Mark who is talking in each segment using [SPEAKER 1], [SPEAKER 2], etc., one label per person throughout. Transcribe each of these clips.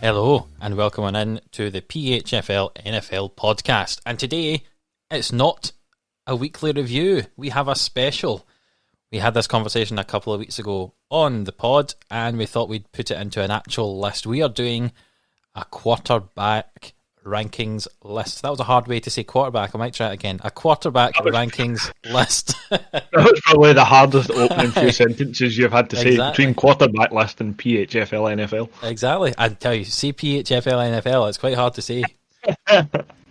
[SPEAKER 1] Hello and welcome on in to the PHFL NFL Podcast. And today, it's not a weekly review. We have a special. We had this conversation a couple of weeks ago on the pod and we thought we'd put it into an actual list. We are doing a quarterback rankings list. That was a hard way to say quarterback. I might try it again. A quarterback rankings list.
[SPEAKER 2] That was probably the hardest opening few sentences you've had to say between quarterback list and PHFL NFL.
[SPEAKER 1] Exactly. I'd tell you, say PHFL NFL, it's quite hard to say.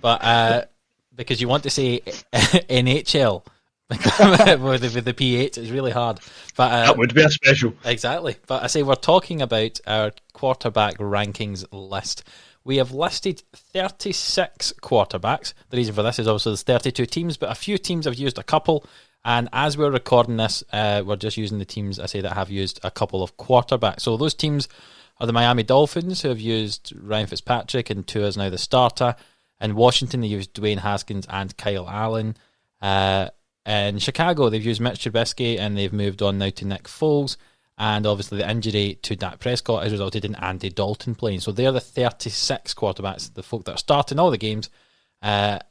[SPEAKER 1] But because you want to say NHL with the P8, it's really hard. But
[SPEAKER 2] that would be a special.
[SPEAKER 1] Exactly. But I say we're talking about our quarterback rankings list. We have listed 36 quarterbacks. The reason for this is obviously there's 32 teams, but a few teams have used a couple. And as we're recording this, we're just using the teams, I say, that have used a couple of quarterbacks. So those teams are the Miami Dolphins, who have used Ryan Fitzpatrick, and Tua is now the starter. In Washington, they used Dwayne Haskins and Kyle Allen. In Chicago, they've used Mitch Trubisky, and they've moved on now to Nick Foles. And obviously the injury to Dak Prescott has resulted in Andy Dalton playing. So they're the 36 quarterbacks, the folk that are starting all the games, and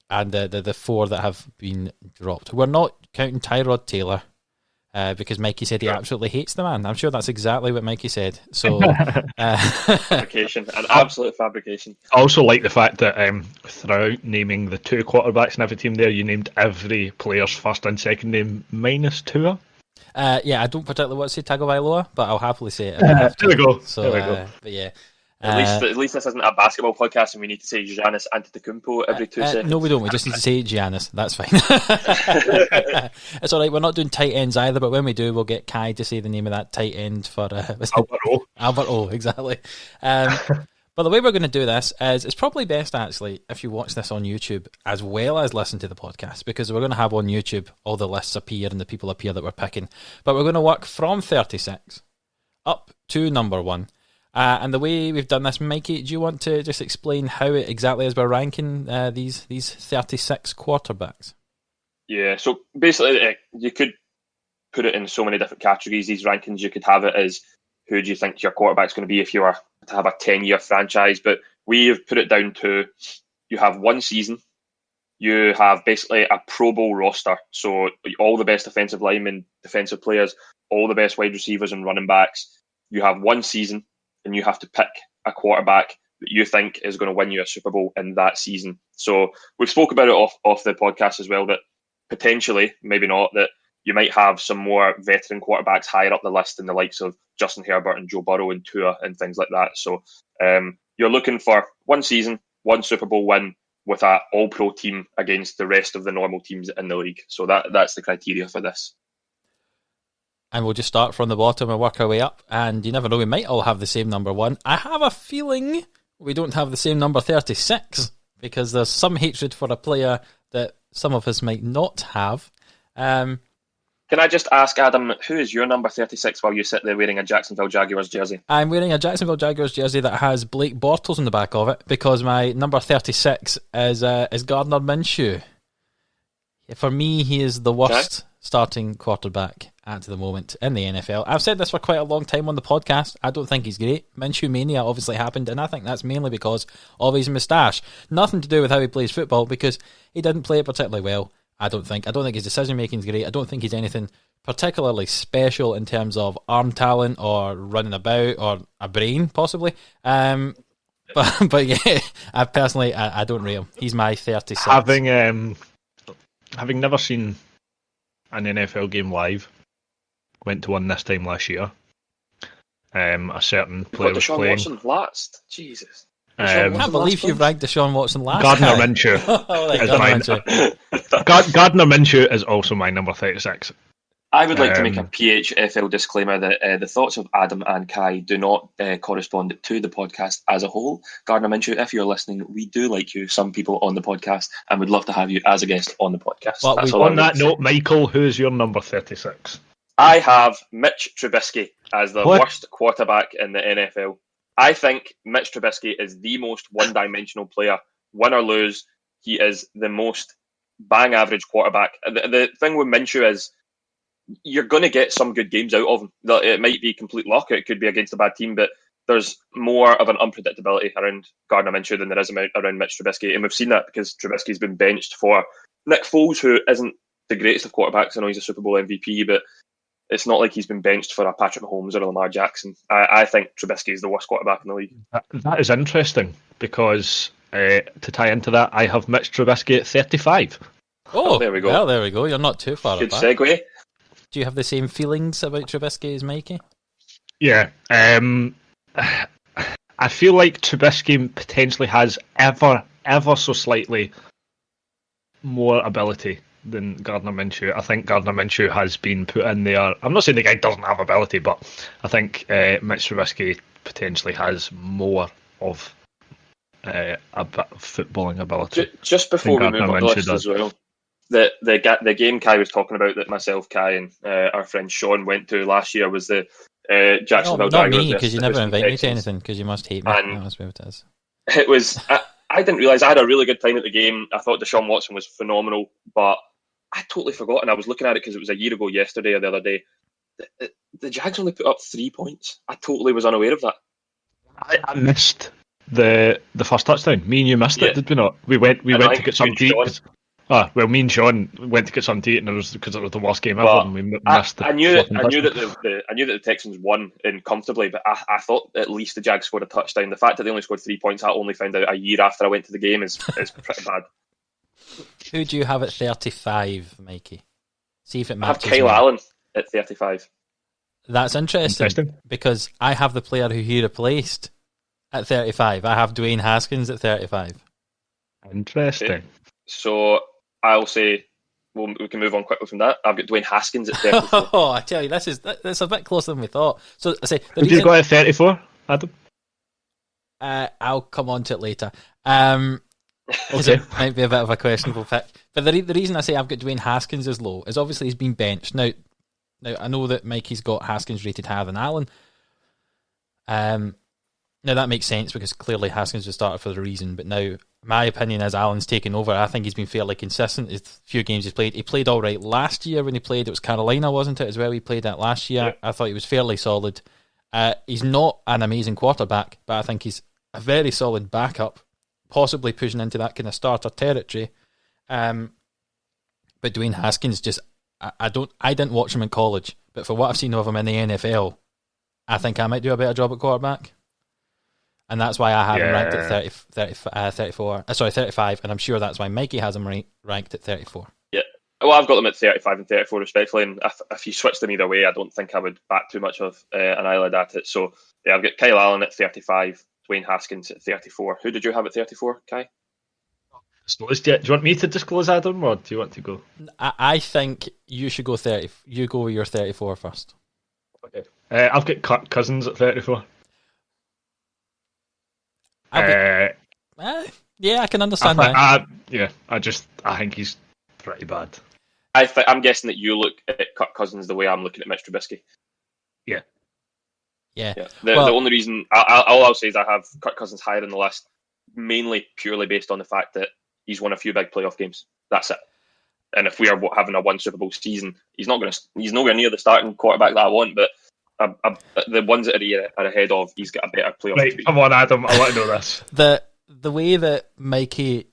[SPEAKER 1] the four that have been dropped. We're not counting Tyrod Taylor because Mikey said he absolutely hates the man. I'm sure that's exactly what Mikey said. So
[SPEAKER 3] fabrication, an absolute fabrication.
[SPEAKER 2] I also like the fact that throughout naming the two quarterbacks in every team there, you named every player's first and second name minus Tua.
[SPEAKER 1] Yeah, I don't particularly want to say Tagovailoa, but I'll happily say it.
[SPEAKER 2] There we go.
[SPEAKER 1] So,
[SPEAKER 2] there we go.
[SPEAKER 1] But yeah.
[SPEAKER 3] At least this isn't a basketball podcast and we need to say Giannis Antetokounmpo every 2 seconds.
[SPEAKER 1] No, we don't. We just need to say Giannis. That's fine. It's all right. We're not doing tight ends either, but when we do, we'll get Kai to say the name of that tight end for
[SPEAKER 2] Albert O.
[SPEAKER 1] Albert O, exactly. But the way we're going to do this is it's probably best, actually, if you watch this on YouTube as well as listen to the podcast, because we're going to have on YouTube all the lists appear and the people appear that we're picking. But we're going to work from 36 up to number one. And the way we've done this, Mikey, do you want to just explain how it exactly is we're ranking these 36 quarterbacks?
[SPEAKER 3] Yeah, so basically you could put it in so many different categories, these rankings. You could have it as who do you think your quarterback's going to be if you were to have a 10-year franchise, but we have put it down to you have one season, you have basically a Pro Bowl roster, so all the best defensive linemen, defensive players, all the best wide receivers and running backs. You have one season and you have to pick a quarterback that you think is going to win you a Super Bowl in that season. So we've spoke about it off the podcast as well, that potentially, maybe not, that you might have some more veteran quarterbacks higher up the list in the likes of Justin Herbert and Joe Burrow and Tua and things like that. So you're looking for one season, one Super Bowl win with an all-pro team against the rest of the normal teams in the league. So that's the criteria for this.
[SPEAKER 1] And we'll just start from the bottom and work our way up. And you never know, we might all have the same number one. I have a feeling we don't have the same number 36 because there's some hatred for a player that some of us might not have.
[SPEAKER 3] Can I just ask, Adam, who is your number 36 while you sit there wearing a Jacksonville Jaguars jersey?
[SPEAKER 1] I'm wearing a Jacksonville Jaguars jersey that has Blake Bortles on the back of it because my number 36 is Gardner Minshew. For me, he is the worst starting quarterback at the moment in the NFL. I've said this for quite a long time on the podcast. I don't think he's great. Minshew mania obviously happened, and I think that's mainly because of his moustache. Nothing to do with how he plays football because he didn't play it particularly well. I don't think his decision making is great. I don't think he's anything particularly special in terms of arm talent or running about or a brain, possibly. But yeah, I personally don't rate him. He's my 36.
[SPEAKER 2] Having never seen an NFL game live, went to one this time last year. A certain player was playing.
[SPEAKER 3] Watson last. Jesus.
[SPEAKER 1] I can't believe you've ranked Deshaun Watson last.
[SPEAKER 2] Gardner Minshew. Gardner Minshew is also my number 36.
[SPEAKER 3] I would like to make a PHFL disclaimer that the thoughts of Adam and Kai do not correspond to the podcast as a whole. Gardner Minshew, if you're listening, we do like you, some people on the podcast, and would love to have you as a guest on the podcast.
[SPEAKER 2] On that note, Michael, who's your number 36?
[SPEAKER 3] I have Mitch Trubisky as the worst quarterback in the NFL. I think Mitch Trubisky is the most one-dimensional player. Win or lose, he is the most bang-average quarterback. The thing with Minshew is you're going to get some good games out of him. It might be complete luck. It could be against a bad team, but there's more of an unpredictability around Gardner Minshew than there is around Mitch Trubisky, and we've seen that because Trubisky's been benched for Nick Foles, who isn't the greatest of quarterbacks. I know he's a Super Bowl MVP, but it's not like he's been benched for a Patrick Mahomes or a Lamar Jackson. I think Trubisky is the worst quarterback in the league.
[SPEAKER 2] That is interesting because to tie into that, I have Mitch Trubisky at 35.
[SPEAKER 1] Oh,
[SPEAKER 3] there we go.
[SPEAKER 1] Well, there we go. You're not too far
[SPEAKER 3] Good
[SPEAKER 1] back.
[SPEAKER 3] segue.
[SPEAKER 1] Do you have the same feelings about Trubisky as Mikey?
[SPEAKER 2] Yeah. I feel like Trubisky potentially has ever so slightly more ability than Gardner Minshew. I think Gardner Minshew has been put in there. I'm not saying the guy doesn't have ability, but I think Mitch Trubisky potentially has more of a footballing ability.
[SPEAKER 3] Just before we move on the list as well, the game Kai was talking about that myself, Kai, and our friend Sean went to last year was the Jacksonville
[SPEAKER 1] Jaguars.
[SPEAKER 3] Not
[SPEAKER 1] me, because you never invite me to
[SPEAKER 3] Texans.
[SPEAKER 1] anything, because you must hate me.
[SPEAKER 3] And
[SPEAKER 1] That's what it is.
[SPEAKER 3] It was. I didn't realise I had a really good time at the game. I thought Deshaun Watson was phenomenal, but I totally forgot, and I was looking at it because it was a year ago yesterday or the other day. The Jags only put up 3 points. I totally was unaware of that.
[SPEAKER 2] I missed the first touchdown. Me and you missed it, did we not? We went to get something to eat. Me and Sean went to get something to eat, and it was because it was the worst game ever, and we missed.
[SPEAKER 3] I knew that the Texans won comfortably, but I thought at least the Jags scored a touchdown. The fact that they only scored 3 points, I only found out a year after I went to the game, is pretty bad.
[SPEAKER 1] Who do you have at 35, Mikey? See if it
[SPEAKER 3] I have
[SPEAKER 1] matches.
[SPEAKER 3] Kyle Allen at 35.
[SPEAKER 1] That's interesting because I have the player who he replaced at 35. I have Dwayne Haskins at 35.
[SPEAKER 2] Interesting.
[SPEAKER 3] Okay. So I'll say we can move on quickly from that. I've got Dwayne Haskins at 34.
[SPEAKER 1] Oh, I tell you, that's a bit closer than we thought. So I say,
[SPEAKER 2] Who do you got at 34, Adam?
[SPEAKER 1] I'll come on to it later.
[SPEAKER 2] Okay.
[SPEAKER 1] It might be a bit of a questionable pick. But the reason I say I've got Dwayne Haskins as low is obviously he's been benched. Now I know that Mikey's got Haskins rated higher than Allen. Now that makes sense because clearly Haskins was started for the reason. But now my opinion is Allen's taken over. I think he's been fairly consistent. The few games he's played, he played all right last year when he played. It was Carolina, wasn't it, as well? He played that last year.
[SPEAKER 3] Yeah.
[SPEAKER 1] I thought he was fairly solid. He's not an amazing quarterback, but I think he's a very solid backup, possibly pushing into that kind of starter territory. But Dwayne Haskins I didn't watch him in college, but for what I've seen of him in the NFL, I think I might do a better job at quarterback. And that's why I have him ranked at 35, and I'm sure that's why Mikey has him ranked at 34.
[SPEAKER 3] Yeah. Well, I've got them at 35 and 34 respectively, and if you switch them either way, I don't think I would bat too much of an eyelid at it. So, yeah, I've got Kyle Allen at 35, Dwayne Haskins at 34. Who did you have at 34, Kai?
[SPEAKER 2] Do you want me to disclose, Adam, or do you want to go?
[SPEAKER 1] I think you should go 30. You go with your 34 first.
[SPEAKER 2] Okay. I've got Kirk Cousins at 34.
[SPEAKER 1] Yeah, I can understand that.
[SPEAKER 2] I think he's pretty bad.
[SPEAKER 3] I'm guessing that you look at Kirk Cousins the way I'm looking at Mitch Trubisky.
[SPEAKER 2] Yeah.
[SPEAKER 3] The only reason all I'll say is I have Kirk Cousins higher in the list, mainly purely based on the fact that he's won a few big playoff games. That's it. And if we are having a one Super Bowl season, he's nowhere near the starting quarterback that I want. But the ones that are ahead of, he's got a better playoff.
[SPEAKER 2] Right, come on, Adam. I want to know this.
[SPEAKER 1] The way that Mikey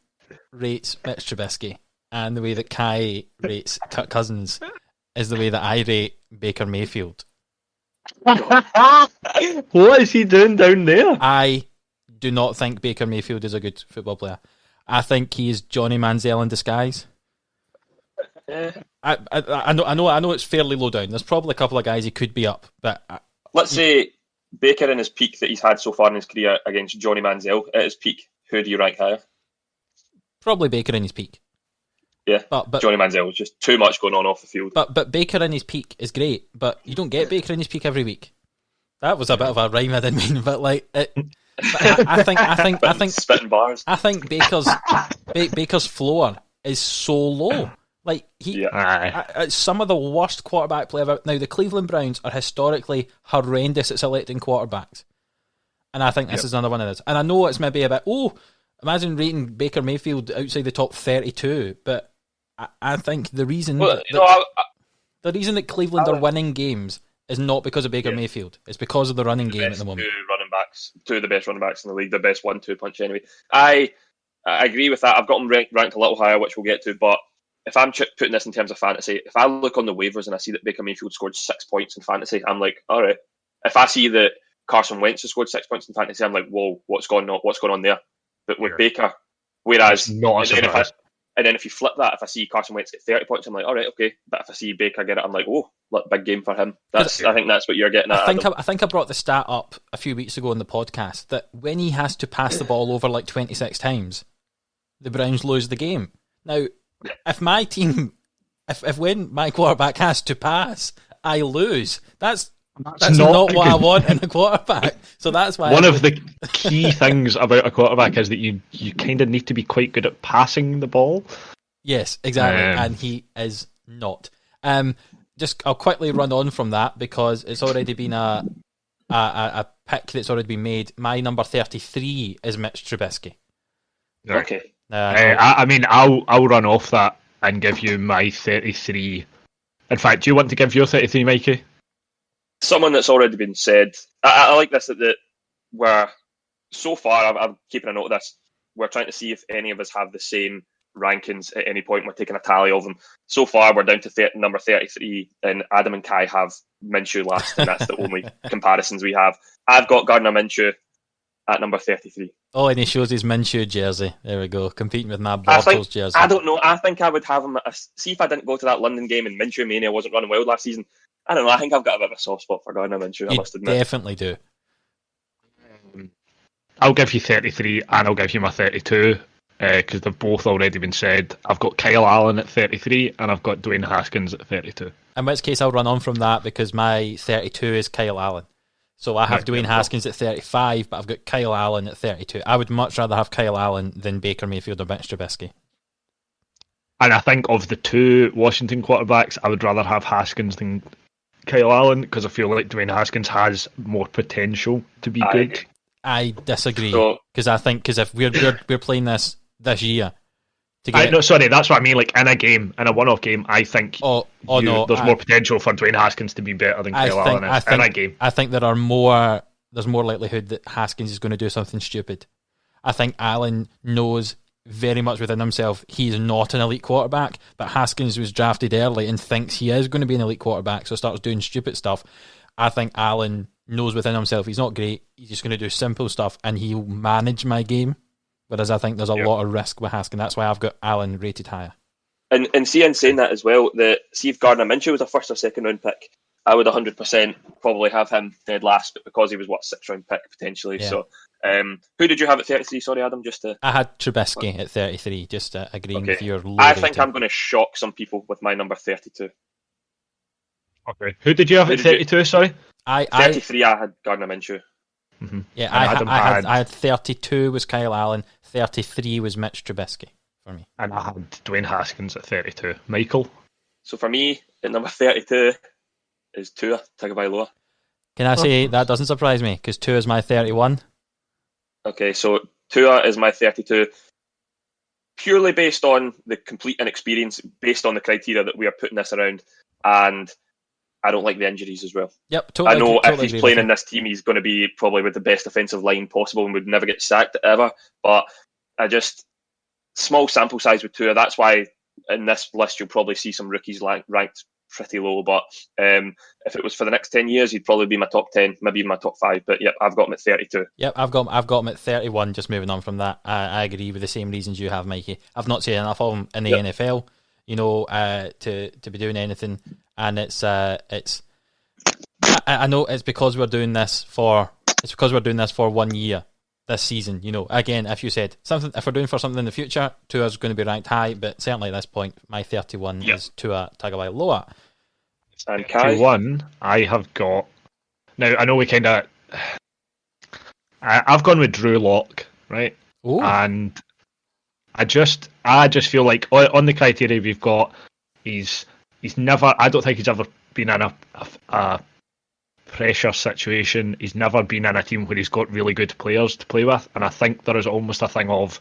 [SPEAKER 1] rates Mitch Trubisky and the way that Kai rates Kirk Cousins is the way that I rate Baker Mayfield.
[SPEAKER 2] What is he doing down there?
[SPEAKER 1] I do not think Baker Mayfield is a good football player. I think he is Johnny Manziel in disguise. I know it's fairly low down. There's probably a couple of guys he could be up, but
[SPEAKER 3] let's say Baker in his peak that he's had so far in his career against Johnny Manziel at his peak. Who do you rank higher?
[SPEAKER 1] Probably Baker in his peak.
[SPEAKER 3] Yeah, but Johnny Manziel was just too much going on off the field.
[SPEAKER 1] But Baker in his peak is great, but you don't get Baker in his peak every week. That was a bit of a rhyme I didn't mean, but like I think
[SPEAKER 3] spitting bars.
[SPEAKER 1] I think Baker's floor is so low. Like it's some of the worst quarterback play ever. Now the Cleveland Browns are historically horrendous at selecting quarterbacks, and I think this is another one of those. And I know it's maybe a bit imagine rating Baker Mayfield outside the top 32, but I think the reason the reason that Cleveland are winning games is not because of Baker Mayfield. It's because of the running game at the moment.
[SPEAKER 3] Two of the best running backs in the league, the best 1-2 punch anyway. I agree with that. I've got them ranked a little higher, which we'll get to, but if I'm putting this in terms of fantasy, if I look on the waivers and I see that Baker Mayfield scored 6 points in fantasy, I'm like, all right. If I see that Carson Wentz has scored 6 points in fantasy, I'm like, whoa, what's going on there? But with Baker, whereas, and then if you flip that, if I see Carson Wentz get 30 points, I'm like, all right, okay. But if I see Baker get it, I'm like, oh, big game for him. I think that's what you're getting at.
[SPEAKER 1] I think I brought the stat up a few weeks ago in the podcast that when he has to pass the ball over like 26 times, the Browns lose the game. Now, if my team, if when my quarterback has to pass, I lose, that's not what I want in a quarterback. So that's why
[SPEAKER 2] one of the key things about a quarterback is that you kind of need to be quite good at passing the ball.
[SPEAKER 1] Yes, exactly, and he is not. I'll quickly run on from that because it's already been a pick that's already been made. My number 33 is Mitch Trubisky.
[SPEAKER 3] Okay.
[SPEAKER 2] I'll run off that and give you my 33. In fact, do you want to give your 33, Mikey?
[SPEAKER 3] Someone that's already been said. I like this that we're so far. I'm keeping a note of this. We're trying to see if any of us have the same rankings at any point. We're taking a tally of them. So far, we're down to number 33, and Adam and Kai have Minshew last, and that's the only comparisons we have. I've got Gardner Minshew at number 33.
[SPEAKER 1] Oh, and he shows his Minshew jersey. There we go, competing with Matt Bortles jersey.
[SPEAKER 3] I don't know. I think I would have him. See if I didn't go to that London game and Minshew Mania wasn't running wild last season. I don't know. I think I've got a bit of a soft spot for Gardner Minshew. I must admit.
[SPEAKER 1] Definitely do.
[SPEAKER 2] I'll give you 33 and I'll give you my 32 because they've both already been said. I've got Kyle Allen at 33 and I've got Dwayne Haskins at 32.
[SPEAKER 1] In which case I'll run on from that because my 32 is Kyle Allen. So I have Dwayne Haskins at 35, but I've got Kyle Allen at 32. I would much rather have Kyle Allen than Baker Mayfield or Mitch Trubisky.
[SPEAKER 2] And I think of the two Washington quarterbacks, I would rather have Haskins than Kyle Allen because I feel like Dwayne Haskins has more potential to be good.
[SPEAKER 1] I disagree because if we're playing this year to get
[SPEAKER 2] no, sorry, that's what I mean. Like in a one-off game, I think there's more potential for Dwayne Haskins to be better than Kyle Allen in a game.
[SPEAKER 1] I think there's more likelihood that Haskins is going to do something stupid. I think Allen knows very much within himself he's not an elite quarterback, but Haskins was drafted early and thinks he is going to be an elite quarterback, so starts doing stupid stuff. I think Allen knows within himself he's not great, he's just going to do simple stuff and he'll manage my game, whereas I think there's a lot of risk with Haskins. That's why I've got Allen rated higher.
[SPEAKER 3] And see, in saying that as well, see if Gardner Minshew was a first or second round pick, I would 100% probably have him dead last, but because he was 6th round pick potentially. Yeah. So who did you have at 33? Sorry, Adam.
[SPEAKER 1] I had Trubisky at 33. Just agreeing with your.
[SPEAKER 3] I think I'm going to shock some people with my number 32.
[SPEAKER 2] Okay. Who did you have at 32? Sorry.
[SPEAKER 3] 33. I had Gardner Minshew.
[SPEAKER 1] Mm-hmm. Yeah, I had 32 was Kyle Allen. 33 was Mitch Trubisky for me,
[SPEAKER 2] and I had Dwayne Haskins at 32. Michael.
[SPEAKER 3] So for me, at number 32 is Tua Tagovailoa.
[SPEAKER 1] Can I say that doesn't surprise me because Tua is my 31.
[SPEAKER 3] Okay, so Tua is my 32, purely based on the complete inexperience, based on the criteria that we are putting this around, and I don't like the injuries as well.
[SPEAKER 1] Yep, totally.
[SPEAKER 3] I know if he's playing in this team, he's going to be probably with the best offensive line possible and would never get sacked ever, but small sample size with Tua, that's why in this list you'll probably see some rookies ranked pretty low, but if it was for the next 10 years, he'd probably be my top 10, maybe even my top 5, but yep, I've got him at 32.
[SPEAKER 1] Yep, I've got him at 31, just moving on from that. I agree with the same reasons you have, Mikey. I've not seen enough of him in the NFL, to be doing anything, and I know it's because we're doing this for 1 year this season. Again, if you said something, if we're doing for something in the future, Tua's going to be ranked high, but certainly at this point, my 31 is Tua Tagovailoa.
[SPEAKER 3] And Kai?
[SPEAKER 2] 31, I have got. Now I know we kind of. I've gone with Drew Lock, right?
[SPEAKER 1] Ooh.
[SPEAKER 2] And I just feel like on the criteria we've got, he's never. I don't think he's ever been in a pressure situation. He's never been in a team where he's got really good players to play with, and I think there is almost a thing of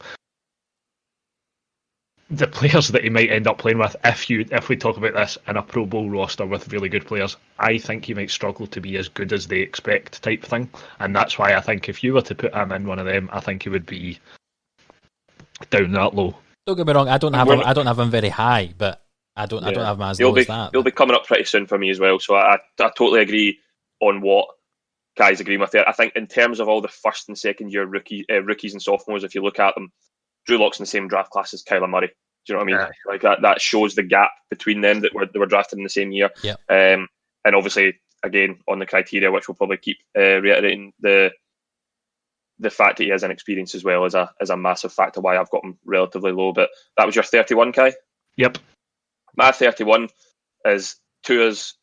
[SPEAKER 2] the players that he might end up playing with, if we talk about this in a Pro Bowl roster with really good players, I think he might struggle to be as good as they expect type thing. And that's why I think if you were to put him in one of them, I think he would be down that low.
[SPEAKER 1] Don't get me wrong, I don't have him very high, but I don't have him as low as that.
[SPEAKER 3] He'll be coming up pretty soon for me as well. So I totally agree on what Kai's agreeing with there. I think in terms of all the first and second year rookies and sophomores, if you look at them, Drew Lock's in the same draft class as Kyler Murray. Do you know what I mean?
[SPEAKER 2] Yeah.
[SPEAKER 3] Like that shows the gap between them that they were drafted in the same year.
[SPEAKER 1] Yeah.
[SPEAKER 3] And obviously, again, on the criteria, which we'll probably keep reiterating, the fact that he has an experience as well is a massive factor why I've got him relatively low. But that was your 31, Kai?
[SPEAKER 2] Yep.
[SPEAKER 3] My 31 is Tua's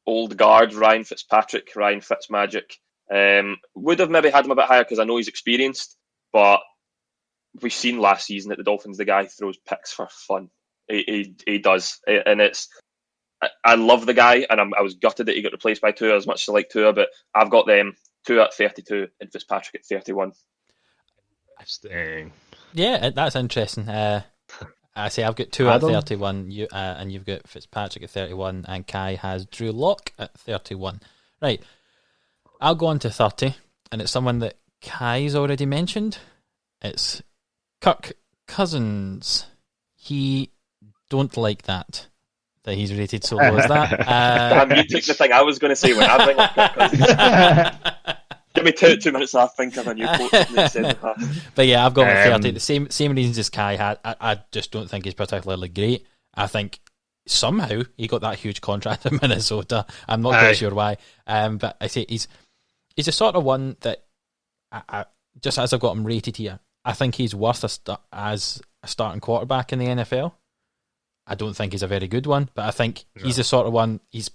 [SPEAKER 3] old guard, Ryan Fitzpatrick, Ryan Fitzmagic. Would have maybe had him a bit higher because I know he's experienced, but we've seen last season at the Dolphins, the guy throws picks for fun. He does, and I love the guy, and I was gutted that he got replaced by Tua as much as I like Tua, but I've got them Tua at 32 and Fitzpatrick at 31.
[SPEAKER 1] Yeah, that's interesting. I say I've got Tua at 31, and you've got Fitzpatrick at 31, and Kai has Drew Lock at 31. Right, I'll go on to 30, and it's someone that Kai's already mentioned. It's Kirk Cousins. He don't like that he's rated so low as that.
[SPEAKER 3] Damn, you took the thing I was going to say when I bring up Kirk Cousins. Give me 2 minutes to think of a new quote.
[SPEAKER 1] But yeah, I've got my 30. The same reasons as Kai had. I just don't think he's particularly great. I think somehow he got that huge contract in Minnesota. I'm not quite sure why. But I say he's the sort of one that I just as I've got him rated here, I think he's worth as a starting quarterback in the NFL. I don't think he's a very good one, but I think he's the sort of one. He's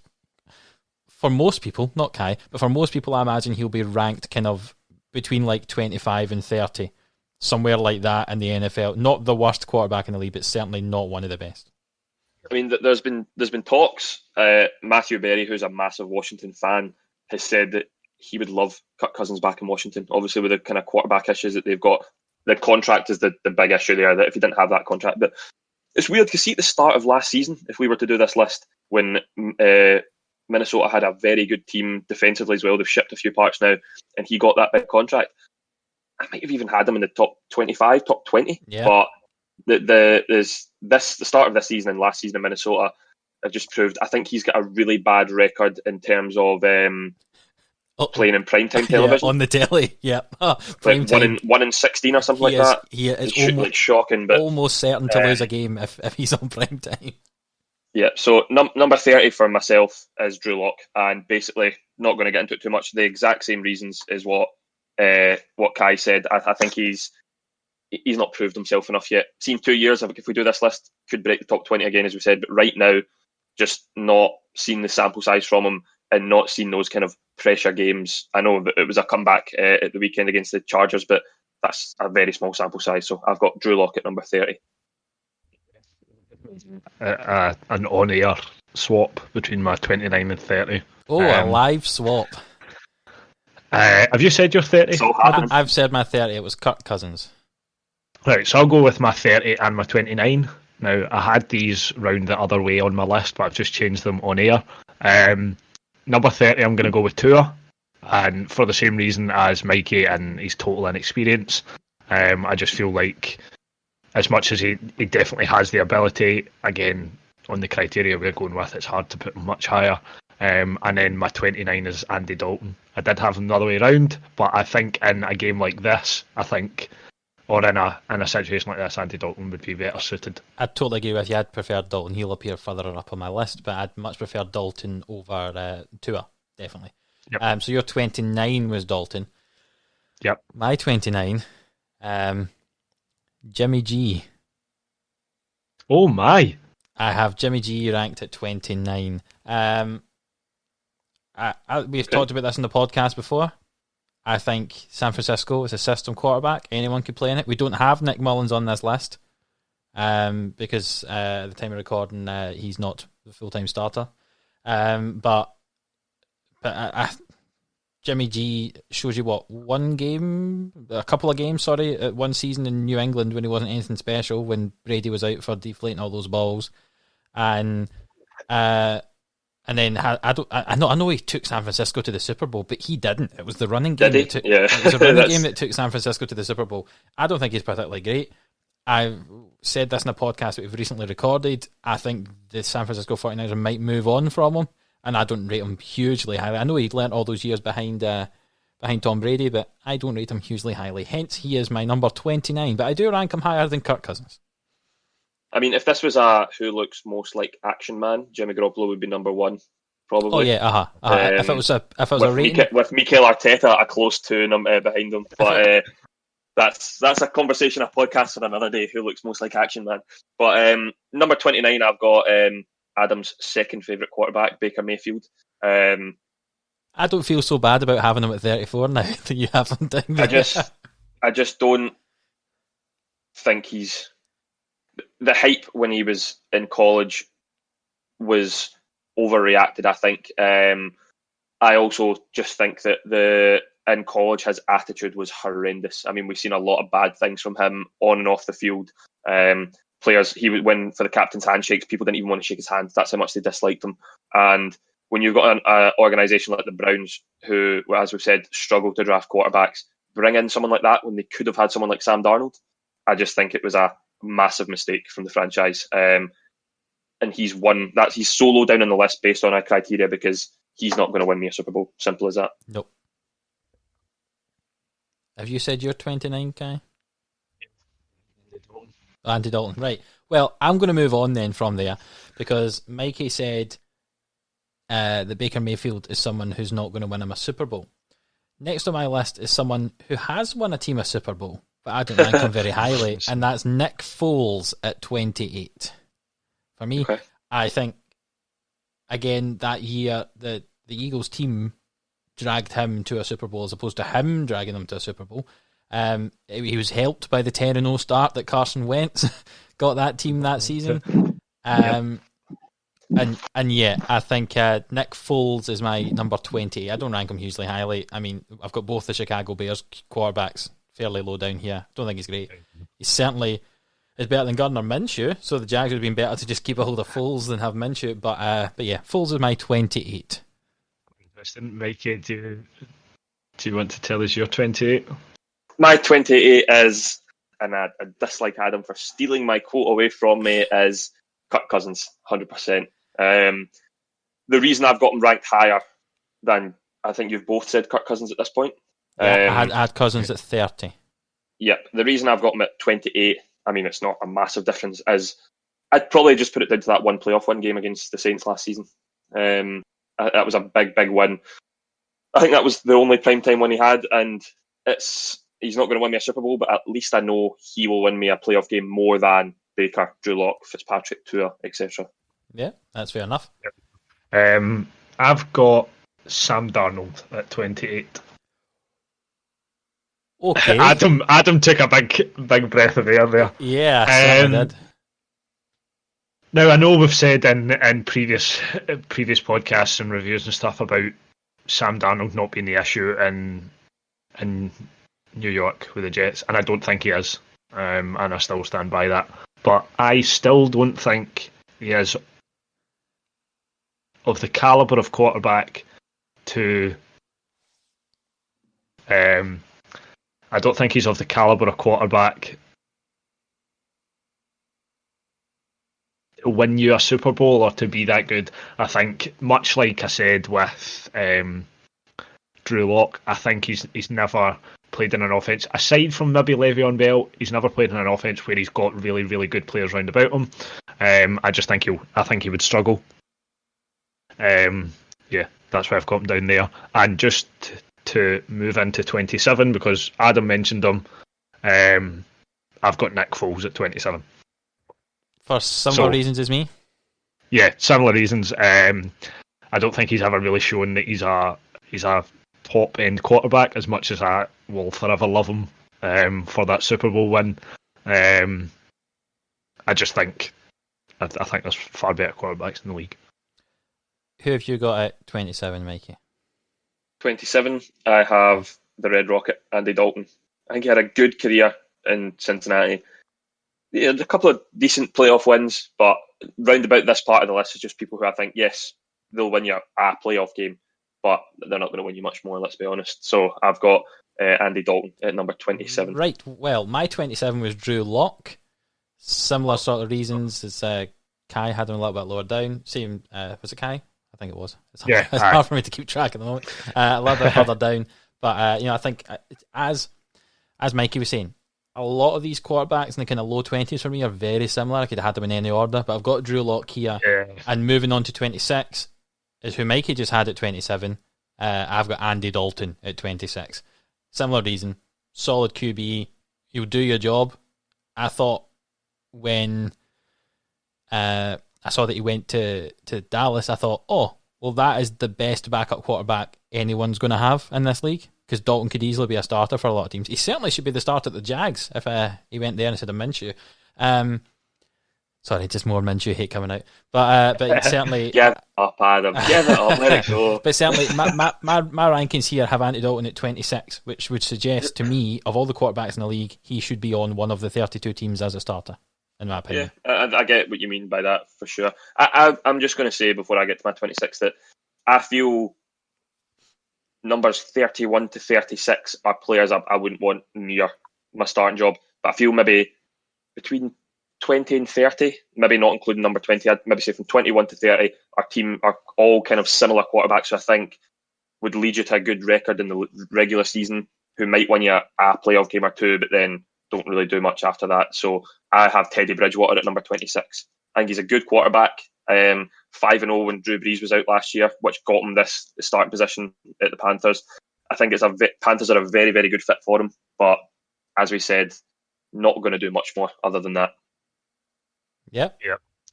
[SPEAKER 1] for most people, not Kai, but for most people, I imagine he'll be ranked kind of between like 25 and 30, somewhere like that in the NFL. Not the worst quarterback in the league, but certainly not one of the best.
[SPEAKER 3] I mean, there's been talks. Matthew Berry, who's a massive Washington fan, has said that he would love Kirk Cousins back in Washington. Obviously, with the kind of quarterback issues that they've got, the contract is the big issue there. That if he didn't have that contract, but it's weird because see at the start of last season, if we were to do this list, when Minnesota had a very good team defensively as well, they've shipped a few parts now, and he got that big contract. I might have even had him in the top 25, top 20. Yeah. But the start of this season and last season in Minnesota have just proved. I think he's got a really bad record in terms of playing in primetime television
[SPEAKER 1] on the telly. Yeah,
[SPEAKER 3] like 1 in 16 or something like that.
[SPEAKER 1] He is
[SPEAKER 3] almost shocking, but
[SPEAKER 1] almost certain to lose a game if he's on primetime.
[SPEAKER 3] Yeah, so number 30 for myself is Drew Lock, and basically not going to get into it too much. The exact same reasons is what Kai said. I think he's not proved himself enough yet. Seen 2 years, I think if we do this list, could break the top 20 again, as we said. But right now, just not seen the sample size from him and not seen those kind of pressure games. I know it was a comeback at the weekend against the Chargers, but that's a very small sample size. So I've got Drew Lock at number 30.
[SPEAKER 2] An on-air swap between my 29 and 30.
[SPEAKER 1] Oh, a live swap.
[SPEAKER 2] Have you said your 30?
[SPEAKER 1] I've said my 30. It was Kirk Cousins.
[SPEAKER 2] Right, so I'll go with my 30 and my 29. Now, I had these round the other way on my list, but I've just changed them on air. Number 30, I'm going to go with Tua, and for the same reason as Mikey and his total inexperience. I just feel like as much as he definitely has the ability, again, on the criteria we're going with, it's hard to put him much higher. And then my 29 is Andy Dalton. I did have him the other way around, but I think in a game like this, or in a situation like this, Andy Dalton would be better suited.
[SPEAKER 1] I'd totally agree with you. I'd prefer Dalton. He'll appear further up on my list, but I'd much prefer Dalton over Tua, definitely. Yep. So your 29 was Dalton.
[SPEAKER 2] Yep.
[SPEAKER 1] My 29, Jimmy G.
[SPEAKER 2] Oh my!
[SPEAKER 1] I have Jimmy G ranked at 29. We've talked about this in the podcast before. I think San Francisco is a system quarterback. Anyone could play in it. We don't have Nick Mullins on this list because at the time of recording, he's not the full-time starter. But Jimmy G shows you what, a couple of games, at one season in New England when he wasn't anything special, when Brady was out for deflating all those balls, and then I know he took San Francisco to the Super Bowl, but he didn't. It was the running game.
[SPEAKER 3] Did he?
[SPEAKER 1] It was a running game that took San Francisco to the Super Bowl. I don't think he's particularly great. I've said this in a podcast that we've recently recorded. I think the San Francisco 49ers might move on from him, and I don't rate him hugely highly. I know he'd learnt all those years behind Tom Brady, but I don't rate him hugely highly. Hence, he is my number 29, but I do rank him higher than Kirk Cousins.
[SPEAKER 3] I mean, if this was a who looks most like action man, Jimmy Garoppolo would be number one, probably.
[SPEAKER 1] Oh yeah, if it was a rating,
[SPEAKER 3] with Mikel Arteta a close two behind him, but that's a conversation, a podcast for another day. Who looks most like action man? But number 29, I've got Adam's second favourite quarterback, Baker Mayfield.
[SPEAKER 1] I don't feel so bad about having him at 34 now that you have him down there.
[SPEAKER 3] I just don't think he's... The hype when he was in college was overreacted, I think. I also just think that in college his attitude was horrendous. I mean, we've seen a lot of bad things from him on and off the field. Players, he would win for the captain's handshakes. People didn't even want to shake his hand. That's how much they disliked him. And when you've got an organisation like the Browns, who, as we've said, struggle to draft quarterbacks, bring in someone like that when they could have had someone like Sam Darnold, I just think it was a massive mistake from the franchise. And he's so low down on the list based on our criteria because he's not going to win me a Super Bowl. Simple as that.
[SPEAKER 1] Nope. Have you said you're 29, Kai? Andy Dalton, right. Well, I'm going to move on then from there because Mikey said that Baker Mayfield is someone who's not going to win him a Super Bowl. Next on my list is someone who has won a team a Super Bowl, but I don't rank him very highly, and that's Nick Foles at 28. For me, okay. I think, again, that year, the Eagles team dragged him to a Super Bowl as opposed to him dragging them to a Super Bowl. He was helped by the 10-0 start that Carson Wentz got that team that season. And yeah, I think Nick Foles is my number 20. I don't rank him hugely highly. I mean, I've got both the Chicago Bears quarterbacks fairly low down here. Don't think he's great. He certainly is better than Gardner Minshew, so the Jags would have been better to just keep a hold of Foles than have Minshew. But yeah, Foles is my 28.
[SPEAKER 2] Interesting. Mikey, do you want to tell us your 28?
[SPEAKER 3] My 28 is, and I dislike Adam for stealing my quote away from me, is Kirk Cousins, 100%. The reason I've got him ranked higher than I think you've both said Kirk Cousins at this point.
[SPEAKER 1] I had Cousins at 30.
[SPEAKER 3] Yep. The reason I've got him at 28, I mean, it's not a massive difference, is I'd probably just put it down to that one playoff win game against the Saints last season. That was a big, big win. I think that was the only primetime win he had, and he's not going to win me a Super Bowl, but at least I know he will win me a playoff game more than Baker, Drew Lock, Fitzpatrick, Tua, etc.
[SPEAKER 1] Yeah, that's fair enough.
[SPEAKER 2] I've got Sam Darnold at 28.
[SPEAKER 1] Okay.
[SPEAKER 2] Adam took a big breath of air there.
[SPEAKER 1] Yeah, I did.
[SPEAKER 2] Now I know we've said in previous podcasts and reviews and stuff about Sam Darnold not being the issue in New York with the Jets, and I don't think he is, and I still stand by that. But I still don't think he is of the caliber of quarterback to. I don't think he's of the caliber of quarterback to win you a Super Bowl or to be that good. I think, much like I said with Drew Lock, I think he's never played in an offense, aside from maybe Le'Veon Bell, he's never played in an offense where he's got really, really good players round about him. I just think he would struggle. Yeah, that's why I've got him down there. And just to move into 27, because Adam mentioned him, I've got Nick Foles at 27.
[SPEAKER 1] For similar reasons as me?
[SPEAKER 2] Yeah, similar reasons. I don't think he's ever really shown that he's a top end quarterback as much as I will forever love him for that Super Bowl win. I just think I think there's far better quarterbacks in the league.
[SPEAKER 1] Who have you got at 27, Mikey?
[SPEAKER 3] 27, I have the Red Rocket, Andy Dalton. I think he had a good career in Cincinnati. He had a couple of decent playoff wins, but round about this part of the list is just people who I think, yes, they'll win you a playoff game, but they're not going to win you much more, let's be honest. So I've got Andy Dalton at number 27.
[SPEAKER 1] Right, well, my 27 was Drew Lock. Similar sort of reasons as Kai had him a little bit lower down. Same, was it Kai? I think it was. It's hard for me to keep track at the moment. A little bit further down. But, I think, as Mikey was saying, a lot of these quarterbacks in the kind of low 20s for me are very similar. I could have had them in any order, but I've got Drew Lock here. Yeah. And moving on to 26 is who Mikey just had at 27. I've got Andy Dalton at 26. Similar reason. Solid QB. You'll do your job. I thought when I saw that he went to Dallas, I thought, oh, well, that is the best backup quarterback anyone's going to have in this league, because Dalton could easily be a starter for a lot of teams. He certainly should be the starter at the Jags if he went there instead of Minshew. Sorry, just more Minshew hate coming out. But certainly...
[SPEAKER 3] Give it up, Adam. Give it up. Let it go.
[SPEAKER 1] But certainly, my rankings here have Andy Dalton at 26, which would suggest to me, of all the quarterbacks in the league, he should be on one of the 32 teams as a starter, in my opinion.
[SPEAKER 3] Yeah, I get what you mean by that, for sure. I'm just going to say, before I get to my 26, that I feel numbers 31 to 36 are players I wouldn't want near my starting job. But I feel maybe between 20 and 30, maybe not including number 20, I'd maybe say from 21 to 30, our team are all kind of similar quarterbacks who I think would lead you to a good record in the regular season, who might win you a playoff game or two, but then don't really do much after that. So I have Teddy Bridgewater at number 26. I think he's a good quarterback. 5-0 when Drew Brees was out last year, which got him this starting position at the Panthers. I think Panthers are a very, very good fit for him, but as we said, not going to do much more other than that.
[SPEAKER 1] Yep.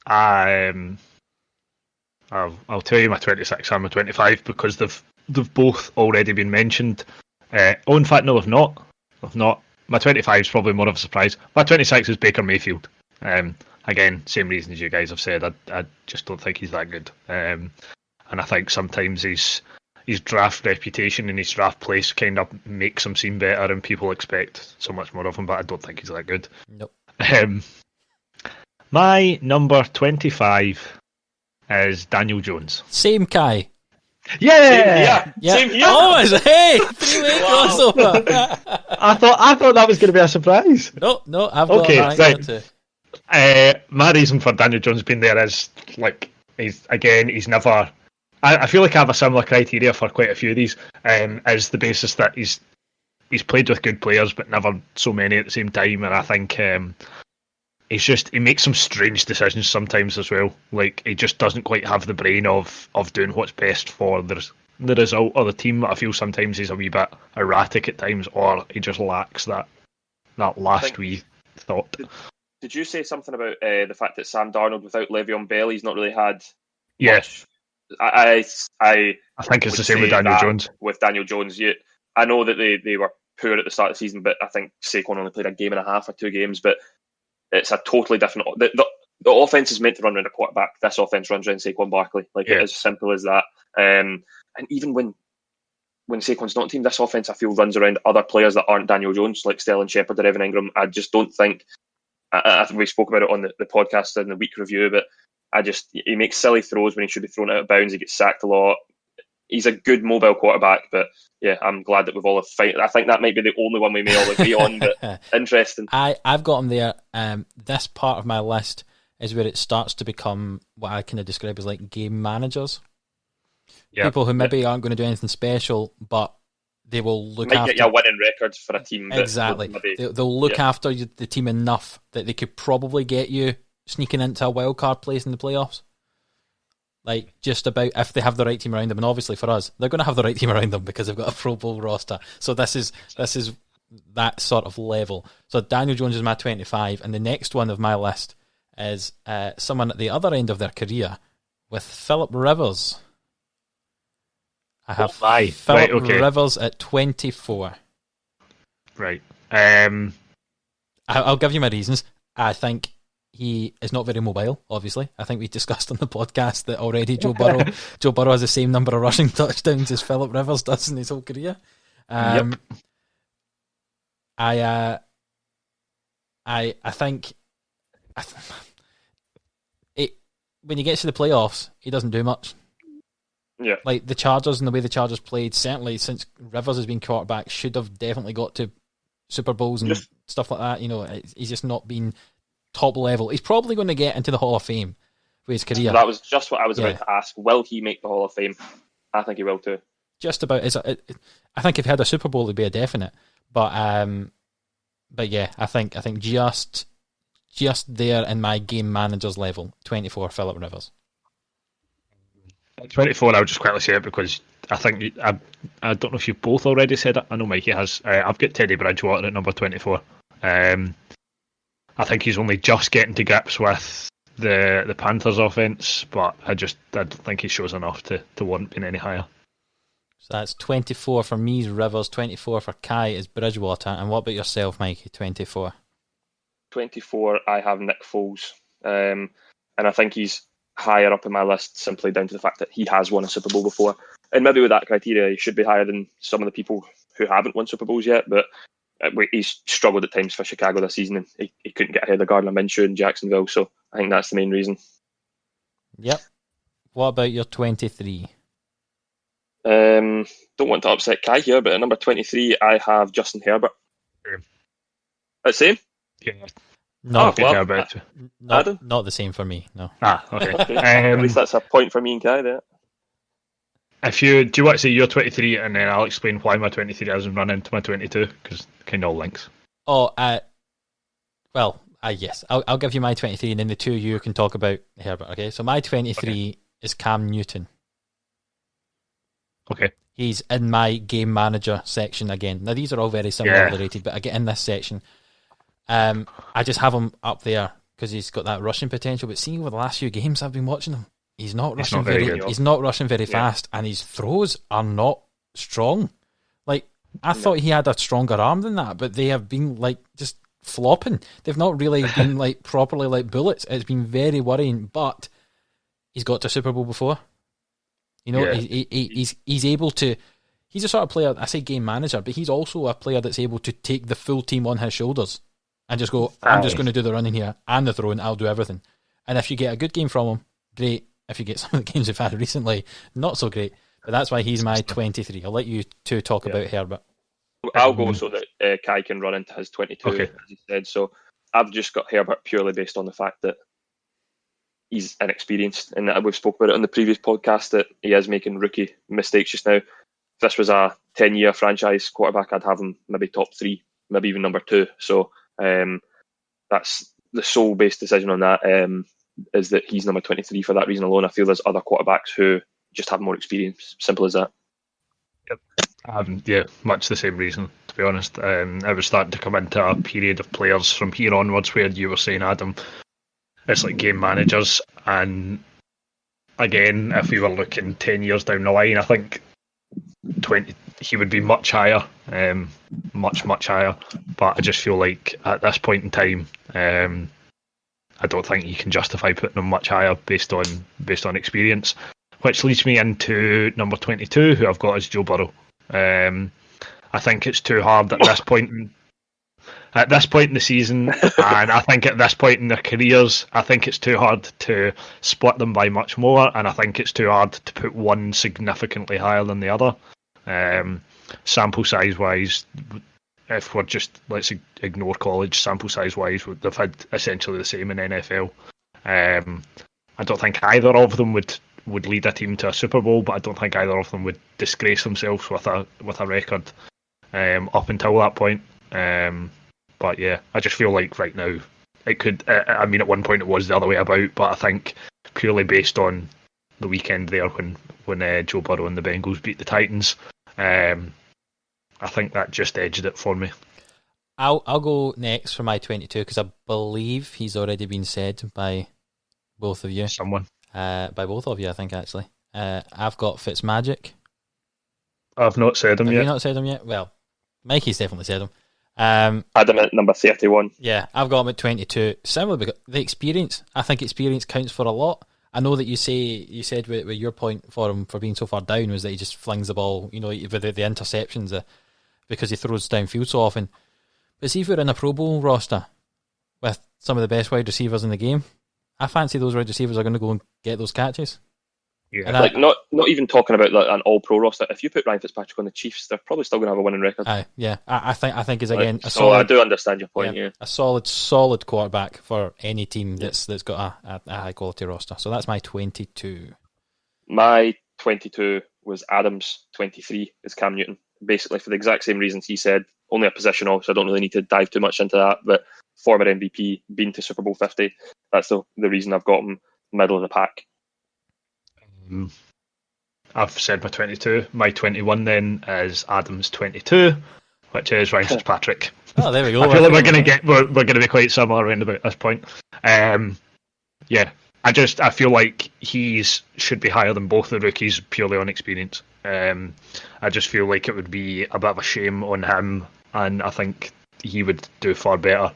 [SPEAKER 2] I'll tell you my 26 and my 25 because they've both already been mentioned. In fact, no, they've not. My 25 is probably more of a surprise. My 26 is Baker Mayfield. Again, same reason as you guys have said. I just don't think he's that good. And I think sometimes his draft reputation and his draft place kind of makes him seem better, and people expect so much more of him. But I don't think he's that good.
[SPEAKER 1] Nope.
[SPEAKER 2] My number 25 is Daniel Jones.
[SPEAKER 1] Same Kai.
[SPEAKER 2] Yeah!
[SPEAKER 3] Same here.
[SPEAKER 1] Oh, hey! 3-way crossover.
[SPEAKER 2] I thought that was going to be a surprise.
[SPEAKER 1] No, I've got that too.
[SPEAKER 2] My reason for Daniel Jones being there is, he's never... I feel like I have a similar criteria for quite a few of these, is the basis that he's played with good players, but never so many at the same time, and I think... he makes some strange decisions sometimes as well. Like, he just doesn't quite have the brain of doing what's best for the result of the team. I feel sometimes he's a wee bit erratic at times, or he just lacks that last wee thought.
[SPEAKER 3] Did you say something about the fact that Sam Darnold, without Le'Veon Bell, he's not really had
[SPEAKER 2] much?
[SPEAKER 3] I
[SPEAKER 2] think it's the same with Daniel Jones.
[SPEAKER 3] With Daniel Jones, I know that they were poor at the start of the season, but I think Saquon only played a game and a half or 2 games, but it's a totally different... The offense is meant to run around a quarterback. This offense runs around Saquon Barkley. It is as simple as that. And even when Saquon's not team, this offense, I feel, runs around other players that aren't Daniel Jones, like Sterling Shepard or Evan Ingram. I just don't think... I think we spoke about it on the podcast in the week review, but he makes silly throws when he should be thrown out of bounds. He gets sacked a lot. He's a good mobile quarterback, but yeah, I'm glad that we've all I think that might be the only one we may all agree on, but interesting.
[SPEAKER 1] I've got him there. This part of my list is where it starts to become what I kind of describe as like game managers. Yep. People who maybe aren't going to do anything special, but they will look after...
[SPEAKER 3] Might get you a winning record for a team.
[SPEAKER 1] Exactly. They'll look after the team enough that they could probably get you sneaking into a wild card place in the playoffs. Like, just about if they have the right team around them. And obviously for us, they're going to have the right team around them because they've got a Pro Bowl roster. So this is that sort of level. So Daniel Jones is my 25. And the next one of my list is someone at the other end of their career with Philip Rivers. I have Philip Rivers at 24.
[SPEAKER 2] Right.
[SPEAKER 1] I'll give you my reasons. I think he is not very mobile, obviously. I think we discussed on the podcast that already Joe Burrow has the same number of rushing touchdowns as Philip Rivers does in his whole career.
[SPEAKER 2] Yep.
[SPEAKER 1] I think when he gets to the playoffs, he doesn't do much.
[SPEAKER 3] Yeah.
[SPEAKER 1] Like the Chargers and the way the Chargers played, certainly since Rivers has been quarterback, should have definitely got to Super Bowls and stuff like that. You know, he's just not been top level. He's probably going to get into the Hall of Fame for his career.
[SPEAKER 3] That was just what I was about to ask. Will he make the Hall of Fame? I think he will too.
[SPEAKER 1] Just about. I think if he had a Super Bowl, it'd be a definite. But yeah, I think just there in my game manager's level, 24 Philip Rivers.
[SPEAKER 2] 24, I would just quickly say it because I think I don't know if you've both already said it. I know Mikey has. I've got Teddy Bridgewater at number 24. I think he's only just getting to grips with the Panthers offense, but I don't think he shows enough to warrant being any higher.
[SPEAKER 1] So that's 24 for me is Rivers, 24 for Kai is Bridgewater, and what about yourself, Mikey? 24.
[SPEAKER 3] 24, I have Nick Foles, and I think he's higher up in my list simply down to the fact that he has won a Super Bowl before, and maybe with that criteria, he should be higher than some of the people who haven't won Super Bowls yet. But he's struggled at times for Chicago this season, and he couldn't get ahead of Gardner Minshew in Jacksonville. So I think that's the main reason.
[SPEAKER 1] Yep. What about your 23?
[SPEAKER 3] Don't want to upset Kai here, but at number 23, I have Justin Herbert. That's same?
[SPEAKER 2] Yeah.
[SPEAKER 1] Not the same for me. No.
[SPEAKER 2] Okay.
[SPEAKER 3] At least that's a point for me and Kai there.
[SPEAKER 2] Do you want to say your 23 and then I'll explain why my 23 doesn't run into my 22 because kind of all links.
[SPEAKER 1] Yes. I'll give you my 23 and then the two of you can talk about Herbert. Okay. So my 23 is Cam Newton.
[SPEAKER 2] Okay.
[SPEAKER 1] He's in my game manager section again. Now these are all very similarly rated, but I get in this section. I just have him up there because he's got that rushing potential. But seeing over the last few games I've been watching him, he's not rushing very fast, and his throws are not strong. Like I thought he had a stronger arm than that, but they have been like just flopping. They've not really been like properly like bullets. It's been very worrying. But he's got to Super Bowl before. You know, he's able to. He's a sort of player. I say game manager, but he's also a player that's able to take the full team on his shoulders and just go. I'm just going to do the running here and the throwing. I'll do everything. And if you get a good game from him, great. If you get some of the games we've had recently, not so great. But that's why he's my 23. I'll let you two talk about Herbert.
[SPEAKER 3] I'll go so that Kai can run into his 22, as he said. So I've just got Herbert purely based on the fact that he's inexperienced, and we've spoke about it on the previous podcast that he is making rookie mistakes just now. If this was a 10-year franchise quarterback, I'd have him maybe top 3, maybe even number 2. So that's the sole based decision on that, is that he's number 23 for that reason alone. I feel there's other quarterbacks who just have more experience. Simple as that.
[SPEAKER 2] Yep. Much the same reason, to be honest. I was starting to come into a period of players from here onwards where you were saying, Adam, it's like game managers, and again, if we were looking 10 years down the line, I think 20 he would be much higher, much higher. But I just feel like at this point in time, I don't think you can justify putting him much higher based on experience. Which leads me into number 22, who I've got as Joe Burrow. I think it's too hard at this point in the season, and I think at this point in their careers, I think it's too hard to split them by much more, and I think it's too hard to put one significantly higher than the other. Sample size wise, if we're just, let's ignore college, sample size wise, they've had essentially the same in NFL. I don't think either of them would lead a team to a Super Bowl, but I don't think either of them would disgrace themselves with a record up until that point. But yeah, I just feel like right now it could. I mean, at one point it was the other way about, but I think purely based on the weekend there when Joe Burrow and the Bengals beat the Titans, I think that just edged it for me.
[SPEAKER 1] I'll go next for my 22 because I believe he's already been said by both of you.
[SPEAKER 2] Someone.
[SPEAKER 1] By both of you, I think actually. I've got Fitzmagic.
[SPEAKER 2] I've not said him yet.
[SPEAKER 1] Have you not said him yet? Well, Mikey's definitely said him.
[SPEAKER 3] Adam at number 31.
[SPEAKER 1] Yeah, I've got him at 22. Similar, because the experience. I think experience counts for a lot. I know that you said with your point for him for being so far down was that he just flings the ball, with the interceptions because he throws downfield so often. But see if we're in a Pro Bowl roster with some of the best wide receivers in the game, I fancy those wide receivers are going to go and get those catches.
[SPEAKER 2] Yeah,
[SPEAKER 3] like not even talking about like an all-pro roster. If you put Ryan Fitzpatrick on the Chiefs, they're probably still going to have a winning record.
[SPEAKER 1] I think is again a
[SPEAKER 3] so
[SPEAKER 1] solid.
[SPEAKER 3] I do understand your point. Yeah,
[SPEAKER 1] a solid quarterback for any team that's got a high quality roster. So that's my 22.
[SPEAKER 3] My 22 was Adam's 23 is Cam Newton. Basically for the exact same reasons he said. Only a positional, so I don't really need to dive too much into that. But former MVP, been to Super Bowl 50. That's the reason I've got him middle of the pack.
[SPEAKER 2] I've said my 22. My 21 then is Adam's 22, which is Ryan Fitzpatrick.
[SPEAKER 1] Oh, there we go.
[SPEAKER 2] I feel like we're going to be quite similar around about this point. Yeah, I feel like should be higher than both the rookies purely on experience. I just feel like it would be a bit of a shame on him, and I think he would do far better.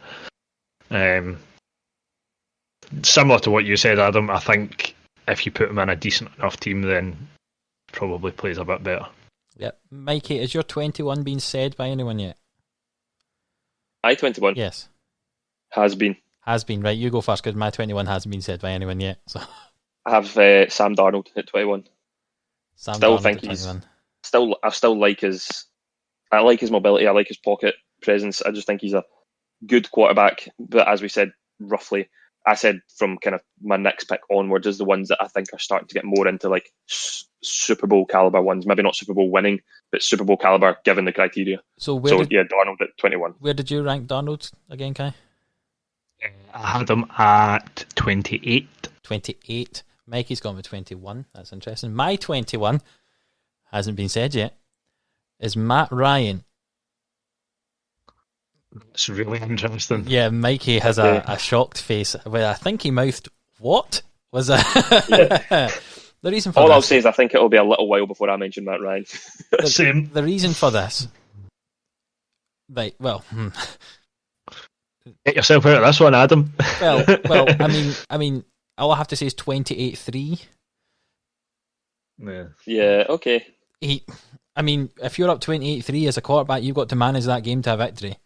[SPEAKER 2] Similar to what you said, Adam, I think if you put him in a decent enough team, then probably plays a bit better.
[SPEAKER 1] Yep. Mikey, is your 21 being said by anyone yet?
[SPEAKER 3] My 21?
[SPEAKER 1] Yes.
[SPEAKER 3] Has been.
[SPEAKER 1] Right, you go first because my 21 hasn't been said by anyone yet. So
[SPEAKER 3] I have Sam Darnold at 21. I still like his mobility. I like his pocket presence. I just think he's a good quarterback. But as we said, roughly, I said from kind of my next pick onwards is the ones that I think are starting to get more into like Super Bowl caliber ones. Maybe not Super Bowl winning, but Super Bowl caliber given the criteria. Darnold at 21.
[SPEAKER 1] Where did you rank Darnold again, Kai?
[SPEAKER 2] I had him at 28.
[SPEAKER 1] 28. Mikey's gone with 21. That's interesting. My 21 hasn't been said yet. Is Matt Ryan.
[SPEAKER 2] It's really interesting.
[SPEAKER 1] Yeah, Mikey has a shocked face. Well, I think he mouthed, "What was that?" The reason for
[SPEAKER 3] I'll say is I think it'll be a little while before I mention Matt Ryan.
[SPEAKER 2] Same.
[SPEAKER 1] The reason for this, right? Well,
[SPEAKER 2] get yourself out of this one, Adam.
[SPEAKER 1] well. I mean, all I have to say is 28-3.
[SPEAKER 3] Yeah. Okay.
[SPEAKER 1] If you're up 28-3 as a quarterback, you've got to manage that game to a victory.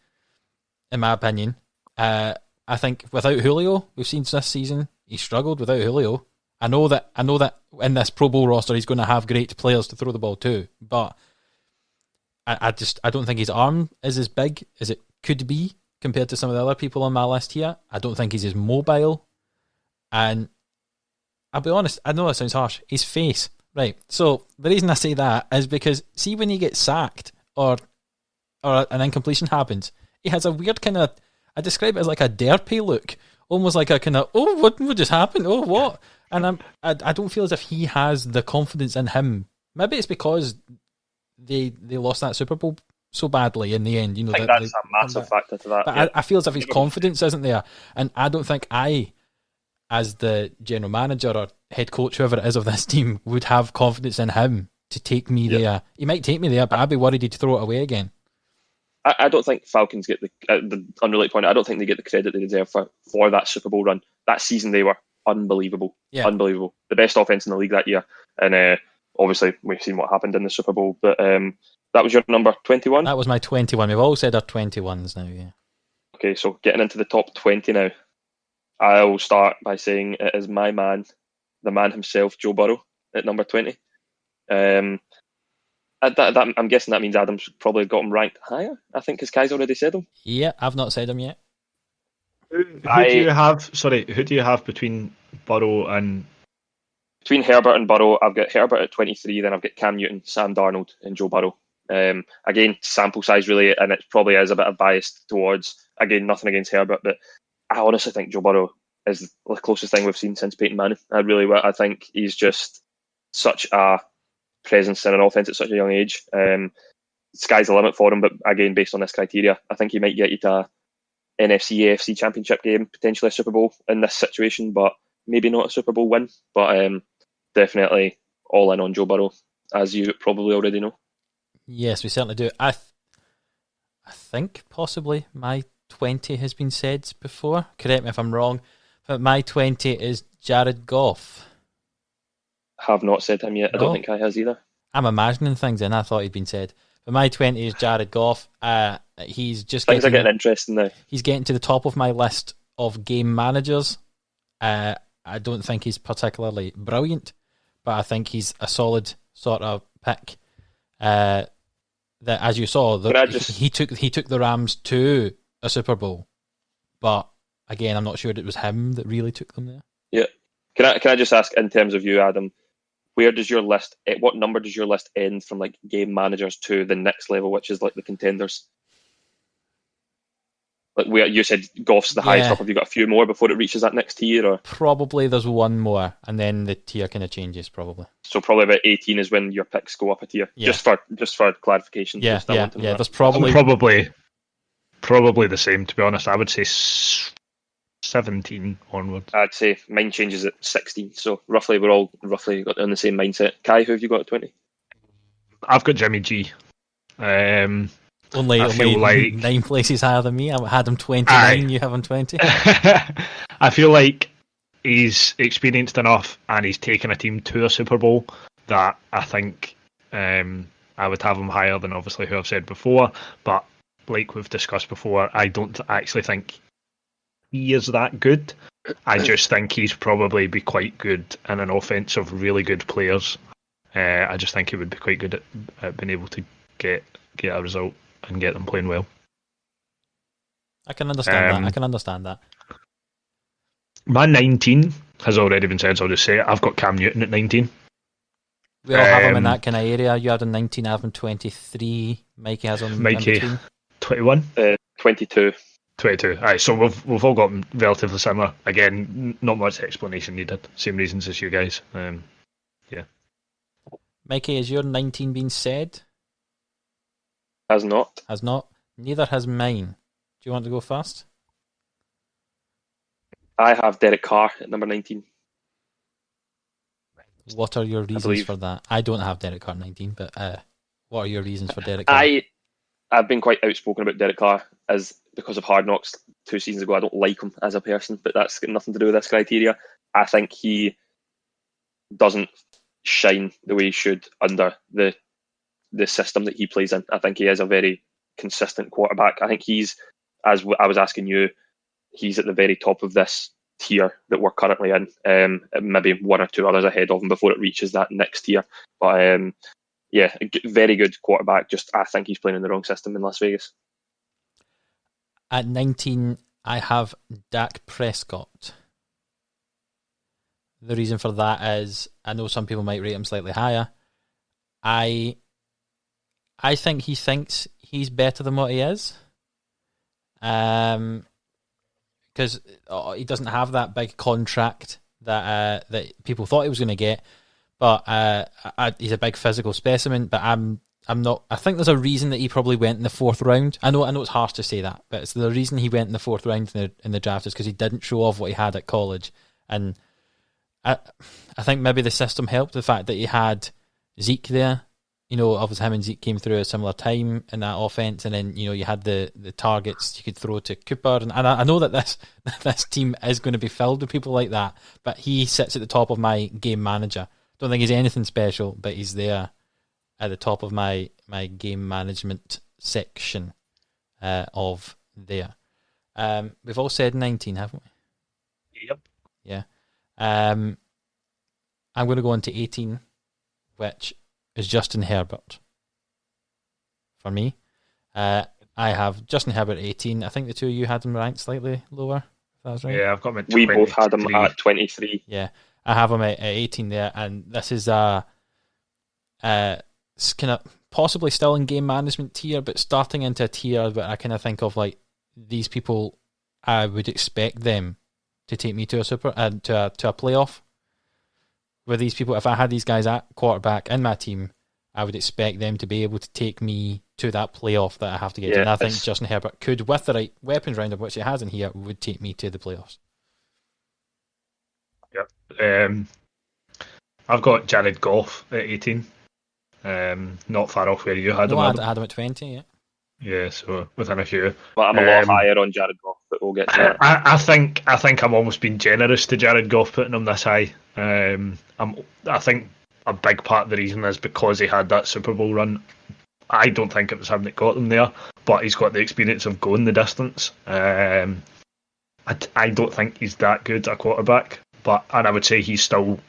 [SPEAKER 1] In my opinion, I think without Julio, we've seen this season he struggled without Julio. I know that in this Pro Bowl roster he's going to have great players to throw the ball to, but I don't think his arm is as big as it could be compared to some of the other people on my list here. I don't think he's as mobile, and I'll be honest, I know that sounds harsh. His face, right? So the reason I say that is because see when he gets sacked or an incompletion happens. He has a weird kind of, I describe it as like a derpy look, almost like a kind of, oh, what just happened? Oh, what? And I don't feel as if he has the confidence in him. Maybe it's because they lost that Super Bowl so badly in the end.
[SPEAKER 3] I think that's a massive factor to that.
[SPEAKER 1] But I feel as if his confidence isn't there. And I don't think as the general manager or head coach, whoever it is of this team, would have confidence in him to take me there. He might take me there, but I'd be worried he'd throw it away again.
[SPEAKER 3] I don't think Falcons get the unrelated point. I don't think they get the credit they deserve for that Super Bowl run. That season they were unbelievable, unbelievable. The best offense in the league that year, and obviously we've seen what happened in the Super Bowl. But that was your number 21.
[SPEAKER 1] That was my 21. We've all said our 21s now. Yeah. Okay,
[SPEAKER 3] so getting into the top 20 now. I'll start by saying it is my man, the man himself, Joe Burrow, at number 20. I'm guessing that means Adam's probably got him ranked higher. I think because Kai's already said him.
[SPEAKER 1] Yeah, I've not said him yet.
[SPEAKER 2] Who do you have between Burrow and...
[SPEAKER 3] Between Herbert and Burrow, I've got Herbert at 23, then I've got Cam Newton, Sam Darnold and Joe Burrow. Again, sample size really, and it probably is a bit of bias towards, again, nothing against Herbert, but I honestly think Joe Burrow is the closest thing we've seen since Peyton Manning. I think he's just such a presence in an offense at such a young age. Sky's the limit for him, but again, based on this criteria, I think he might get you to an NFC, AFC championship game, potentially a Super Bowl in this situation, but maybe not a Super Bowl win. But definitely all in on Joe Burrow, as you probably already know.
[SPEAKER 1] Yes, we certainly do. I I think possibly my 20 has been said before. Correct me if I'm wrong, but my 20 is Jared Goff.
[SPEAKER 3] Have not said him yet. I don't
[SPEAKER 1] No?
[SPEAKER 3] think Kai has either.
[SPEAKER 1] I'm imagining things, and I thought he'd been said. But my 20 is Jared Goff. He's just
[SPEAKER 3] Things are getting interesting now.
[SPEAKER 1] He's getting to the top of my list of game managers. I don't think he's particularly brilliant, but I think he's a solid sort of pick. That, as you saw, he took the Rams to a Super Bowl, but again, I'm not sure it was him that really took them there.
[SPEAKER 3] Yeah. Can I just ask, in terms of you, Adam, where does your list? What number does your list end from, like game managers to the next level, which is like the contenders? Like where you said Goff's the highest up. Have you got a few more before it reaches that next tier? Or
[SPEAKER 1] probably there's one more, and then the tier kind of changes. Probably.
[SPEAKER 3] So probably about 18 is when your picks go up a tier.
[SPEAKER 1] Yeah.
[SPEAKER 3] Just for clarification.
[SPEAKER 1] Yeah. There's probably
[SPEAKER 2] the same. To be honest, I would say 17 onwards.
[SPEAKER 3] I'd say mine changes at 16. So roughly, we're all roughly got in the same mindset. Kai, who have you got at 20?
[SPEAKER 2] I've got Jimmy G.
[SPEAKER 1] Only
[SPEAKER 2] like
[SPEAKER 1] 9 places higher than me. I had him 29. You have him 20.
[SPEAKER 2] I feel like he's experienced enough, and he's taken a team to a Super Bowl that I think I would have him higher than obviously who I've said before. But like we've discussed before, I don't actually think he is that good. I just think he's probably be quite good in an offense of really good players. I just think he would be quite good at being able to get a result and get them playing well.
[SPEAKER 1] I can understand that.
[SPEAKER 2] My 19 has already been said, so I'll just say it. I've got Cam Newton at 19.
[SPEAKER 1] We all have him in that kind of area. You had him 19, I have him 23. Mikey has him
[SPEAKER 2] Mikey,
[SPEAKER 1] in between.
[SPEAKER 2] 21?
[SPEAKER 3] 22.
[SPEAKER 2] 22. Alright, so we've all got them relatively similar. Again, not much explanation needed. Same reasons as you guys. Yeah.
[SPEAKER 1] Mikey, is your 19 been said?
[SPEAKER 3] Has not.
[SPEAKER 1] Has not. Neither has mine. Do you want to go first?
[SPEAKER 3] I have Derek Carr at number 19.
[SPEAKER 1] What are your reasons for that? I don't have Derek Carr 19, but what are your reasons for Derek Carr?
[SPEAKER 3] I've been quite outspoken about Derek Carr because of Hard Knocks 2 seasons ago. I don't like him as a person, but that's got nothing to do with this criteria. I think he doesn't shine the way he should under the system that he plays in. I think he is a very consistent quarterback. I think he's, as I was asking you, he's at the very top of this tier that we're currently in. Maybe 1 or 2 others ahead of him before it reaches that next tier. But very good quarterback. Just I think he's playing in the wrong system in Las Vegas.
[SPEAKER 1] At 19, I have Dak Prescott. The reason for that is I know some people might rate him slightly higher. I think he thinks he's better than what he is. Because he doesn't have that big contract that people thought he was going to get. But he's a big physical specimen. But I'm not. I think there's a reason that he probably went in the 4th round. I know it's harsh to say that, but it's the reason he went in the 4th round in the draft is because he didn't show off what he had at college. And I think maybe the system helped, the fact that he had Zeke there. Obviously him and Zeke came through at a similar time in that offense, and then you had the targets you could throw to Cooper, and I know that this team is going to be filled with people like that, but he sits at the top of my game manager. Don't think he's anything special, but he's there at the top of my game management section of there. We've all said 19, haven't we?
[SPEAKER 2] Yep.
[SPEAKER 1] Yeah. I'm going to go on to 18, which is Justin Herbert. For me, I have Justin Herbert at 18. I think the two of you had him ranked slightly lower. If that's right.
[SPEAKER 2] Yeah, I've got him at
[SPEAKER 3] 23. We both had him at 23.
[SPEAKER 1] Yeah, I have him at 18 there, and this is kind of possibly still in game management tier, but starting into a tier where I kind of think of like these people. I would expect them to take me to a to a playoff. With these people, if I had these guys at quarterback in my team, I would expect them to be able to take me to that playoff that I have to get to. And I think Justin Herbert could, with the right weapons round of which he has in here, would take me to the playoffs.
[SPEAKER 2] Yep. I've got Jared Goff at 18. Not far off where you had him.
[SPEAKER 1] I had him at 20, yeah.
[SPEAKER 2] Yeah, so within a few.
[SPEAKER 3] But I'm a lot higher on Jared Goff, but we'll get to that.
[SPEAKER 2] I think I'm almost being generous to Jared Goff putting him this high. I think a big part of the reason is because he had that Super Bowl run. I don't think it was him that got them there, but he's got the experience of going the distance. I don't think he's that good a quarterback, and I would say he's still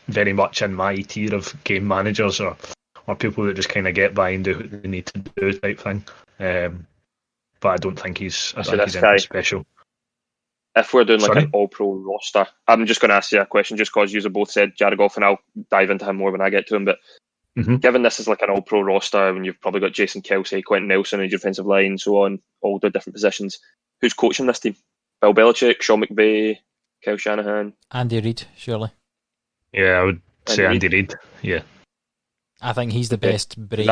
[SPEAKER 2] very much in my tier of game managers or people that just kind of get by and do what they need to do type thing. But I don't think he's anything special.
[SPEAKER 3] If we're doing an all-pro roster, I'm just going to ask you a question just because you both said Jared Goff, and I'll dive into him more when I get to him. But given this is like an all-pro roster, and you've probably got Jason Kelce, Quentin Nelson on your defensive line, so on, all the different positions, who's coaching this team? Bill Belichick, Sean McVay, Kyle Shanahan?
[SPEAKER 1] Andy Reid, surely.
[SPEAKER 2] Yeah, I would say Andy Reid. Yeah.
[SPEAKER 1] I think he's the best brain.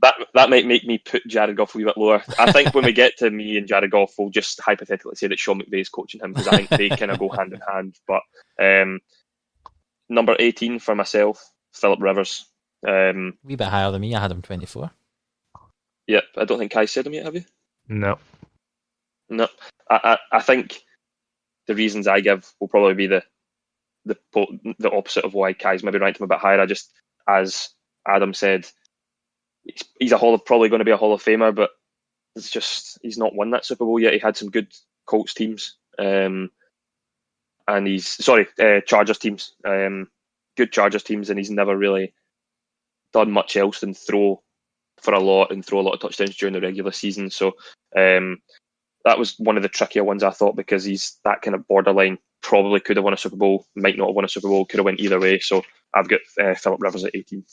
[SPEAKER 3] That might make me put Jared Goff a wee bit lower. I think when we get to me and Jared Goff, we'll just hypothetically say that Sean McVay is coaching him because I think they kind of go hand in hand. But number 18 for myself, Philip Rivers.
[SPEAKER 1] Wee bit higher than me. I had him 24.
[SPEAKER 3] Yep, I don't think Kai said him yet, have you?
[SPEAKER 2] No.
[SPEAKER 3] I think the reasons I give will probably be the opposite of why Kai's maybe ranked him a bit higher. I just, as Adam said, he's probably going to be a Hall of Famer, but it's just he's not won that Super Bowl yet. He had some good Colts teams, and Chargers teams, good Chargers teams, and he's never really done much else than throw for a lot and throw a lot of touchdowns during the regular season. So that was one of the trickier ones, I thought, because he's that kind of borderline. Probably could have won a Super Bowl, might not have won a Super Bowl, could have went either way. So I've got Philip Rivers at 18.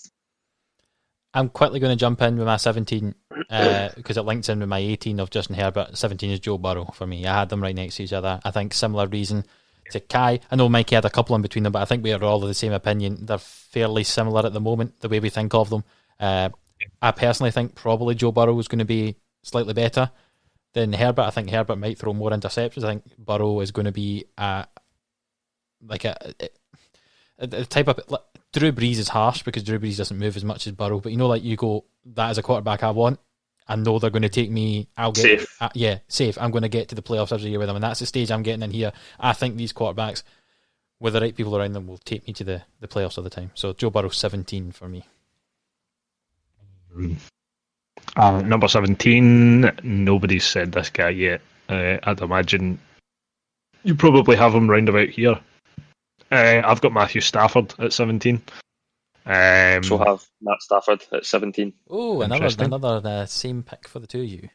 [SPEAKER 1] I'm quickly going to jump in with my 17 because it links in with my 18 of Justin Herbert. 17 is Joe Burrow for me. I had them right next to each other. I think similar reason to Kai. I know Mikey had a couple in between them, but I think we are all of the same opinion. They're fairly similar at the moment, the way we think of them. I personally think probably Joe Burrow is going to be slightly better than Herbert. I think Herbert might throw more interceptions. I think Burrow is going to be a type of... Drew Brees is harsh because Drew Brees doesn't move as much as Burrow, but you go, that is a quarterback I want. I know they're going to take me. I'll get
[SPEAKER 3] safe.
[SPEAKER 1] Safe. I'm going to get to the playoffs every year with them, and that's the stage I'm getting in here. I think these quarterbacks, with the right people around them, will take me to the playoffs all the time. So Joe Burrow 17 for me.
[SPEAKER 2] Number 17. Nobody's said this guy yet. I'd imagine you probably have him round about here. I've got Matthew Stafford at 17.
[SPEAKER 3] So have Matt Stafford at 17.
[SPEAKER 1] Oh, another same pick for the two of you.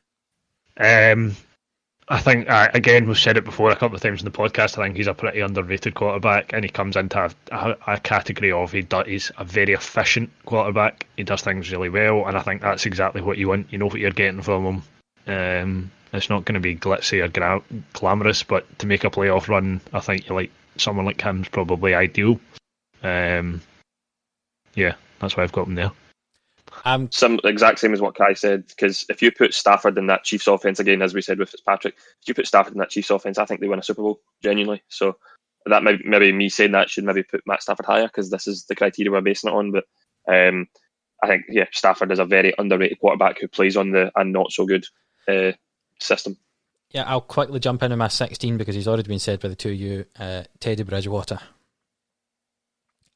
[SPEAKER 2] I think, again, we've said it before a couple of times in the podcast, I think he's a pretty underrated quarterback, and he comes into a category of he's a very efficient quarterback. He does things really well, and I think that's exactly what you want. You know what you're getting from him. It's not going to be glitzy or glamorous, but to make a playoff run, I think someone like him's probably ideal. Yeah, that's why I've got him there.
[SPEAKER 3] Exact same as what Kai said, because if you put Stafford in that Chiefs offense, again, as we said with Fitzpatrick, if you put Stafford in that Chiefs offense, I think they win a Super Bowl, genuinely. So that maybe me saying that should maybe put Matt Stafford higher, because this is the criteria we're basing it on. But I think, Stafford is a very underrated quarterback who plays on the not so good system.
[SPEAKER 1] Yeah, I'll quickly jump into my 16 because he's already been said by the two of you. Teddy Bridgewater.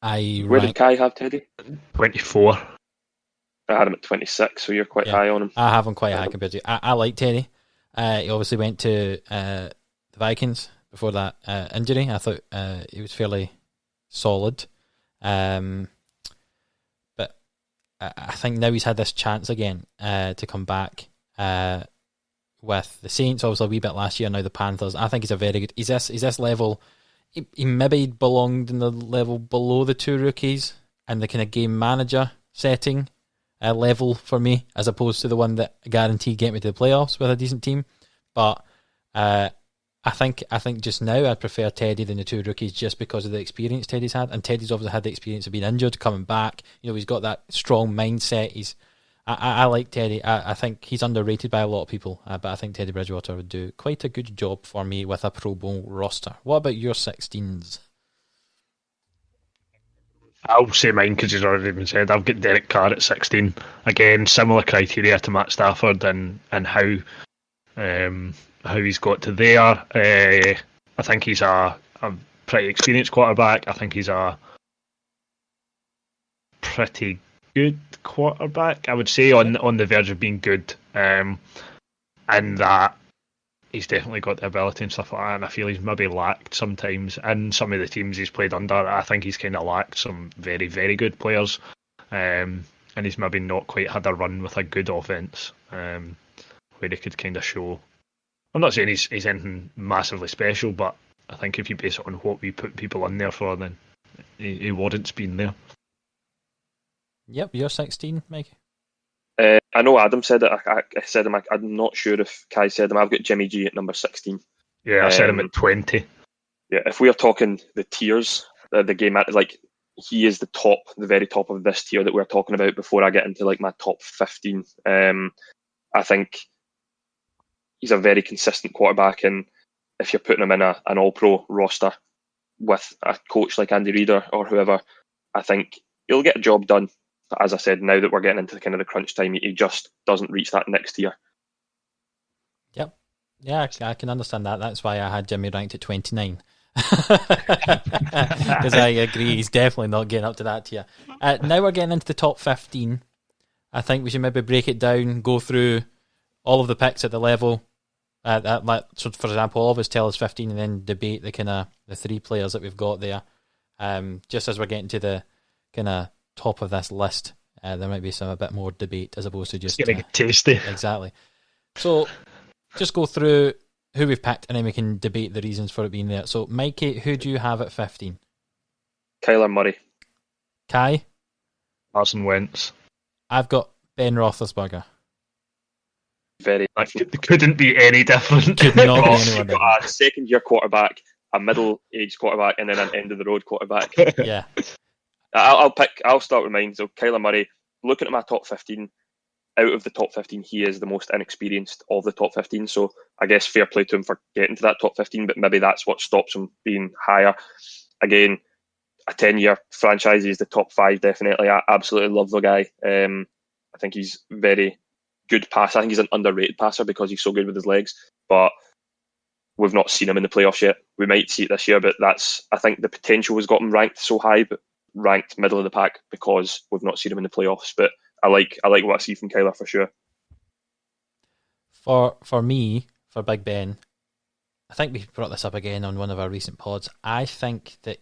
[SPEAKER 3] Where did Kai have Teddy?
[SPEAKER 2] 24.
[SPEAKER 3] I had him at 26, so you're quite high on him.
[SPEAKER 1] I have him quite high compared to you. I like Teddy. He obviously went to the Vikings before that injury. I thought he was fairly solid. But I think now he's had this chance again to come back with the Saints, obviously a wee bit last year, now the Panthers. I think he's a very good... He's this level... He maybe belonged in the level below the two rookies and the kind of game manager setting level for me, as opposed to the one that guaranteed get me to the playoffs with a decent team. But I think just now I'd prefer Teddy than the two rookies just because of the experience Teddy's had, and Teddy's obviously had the experience of being injured, coming back. He's got that strong mindset. I like Teddy. I think he's underrated by a lot of people, but I think Teddy Bridgewater would do quite a good job for me with a Pro Bowl roster. What about your 16s?
[SPEAKER 2] I'll say mine because he's already been said. I've got Derek Carr at 16. Again, similar criteria to Matt Stafford and how he's got to there. I think he's a pretty experienced quarterback. I think he's a pretty good quarterback. I would say on the verge of being good, and that he's definitely got the ability and stuff like that. And I feel he's maybe lacked sometimes in some of the teams he's played under. I think he's kind of lacked some very, very good players, and he's maybe not quite had a run with a good offense where he could kind of show. I'm not saying he's anything massively special, but I think if you base it on what we put people in there for, then he warrants being there.
[SPEAKER 1] Yep, you're 16, Mikey.
[SPEAKER 3] I know Adam said it. I said him. I'm not sure if Kai said him. I've got Jimmy G at number 16.
[SPEAKER 2] Yeah, I said him at 20.
[SPEAKER 3] Yeah, if we are talking the tiers, the game, like he is the very top of this tier that we're talking about before I get into like my top 15. I think he's a very consistent quarterback, and if you're putting him in an all-pro roster with a coach like Andy Reid or whoever, I think he'll get a job done. As I said, now that we're getting into kind of the crunch time, he just doesn't reach that next tier.
[SPEAKER 1] Yep. Yeah, I can understand that. That's why I had Jimmy ranked at 29. Because I agree, he's definitely not getting up to that tier. Now we're getting into the top 15. I think we should maybe break it down, go through all of the picks at the level. So, for example, all of us tell us 15 and then debate the three players that we've got there. Just as we're getting to the kind of top of this list, there might be a bit more debate as opposed to just
[SPEAKER 2] getting tasty.
[SPEAKER 1] Exactly. So just go through who we've picked and then we can debate the reasons for it being there. So Mikey, who do you have at 15?
[SPEAKER 3] Kyler Murray.
[SPEAKER 1] Kai?
[SPEAKER 2] Carson Wentz.
[SPEAKER 1] I've got Ben Roethlisberger.
[SPEAKER 3] Very.
[SPEAKER 2] Couldn't be any different.
[SPEAKER 1] Could not be anyone
[SPEAKER 3] different. A second-year quarterback, a middle-aged quarterback, and then an end-of-the-road quarterback.
[SPEAKER 1] Yeah.
[SPEAKER 3] I'll start with mine. So Kyler Murray, looking at my top 15, out of the top 15, he is the most inexperienced of the top 15. So I guess fair play to him for getting to that top 15, but maybe that's what stops him being higher. Again, a 10-year franchise, he's the top 5, definitely. I absolutely love the guy. I think he's very good passer. I think he's an underrated passer because he's so good with his legs, but we've not seen him in the playoffs yet. We might see it this year, but I think the potential has got him ranked so high, but ranked middle of the pack because we've not seen him in the playoffs. But I like what I see from Kyler for sure.
[SPEAKER 1] For me, for Big Ben, I think we brought this up again on one of our recent pods. I think that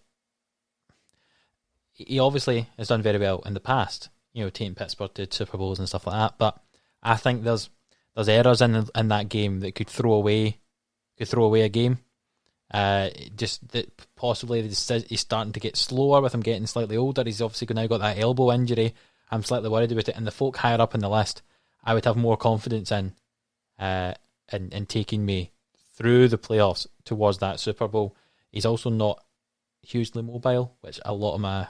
[SPEAKER 1] he obviously has done very well in the past, taking Pittsburgh to Super Bowls and stuff like that. But I think there's errors in that game that could throw away a game. Just that possibly he's starting to get slower with him getting slightly older. He's obviously now got that elbow injury. I'm slightly worried about it. And the folk higher up in the list, I would have more confidence in taking me through the playoffs towards that Super Bowl. He's also not hugely mobile, which a lot of my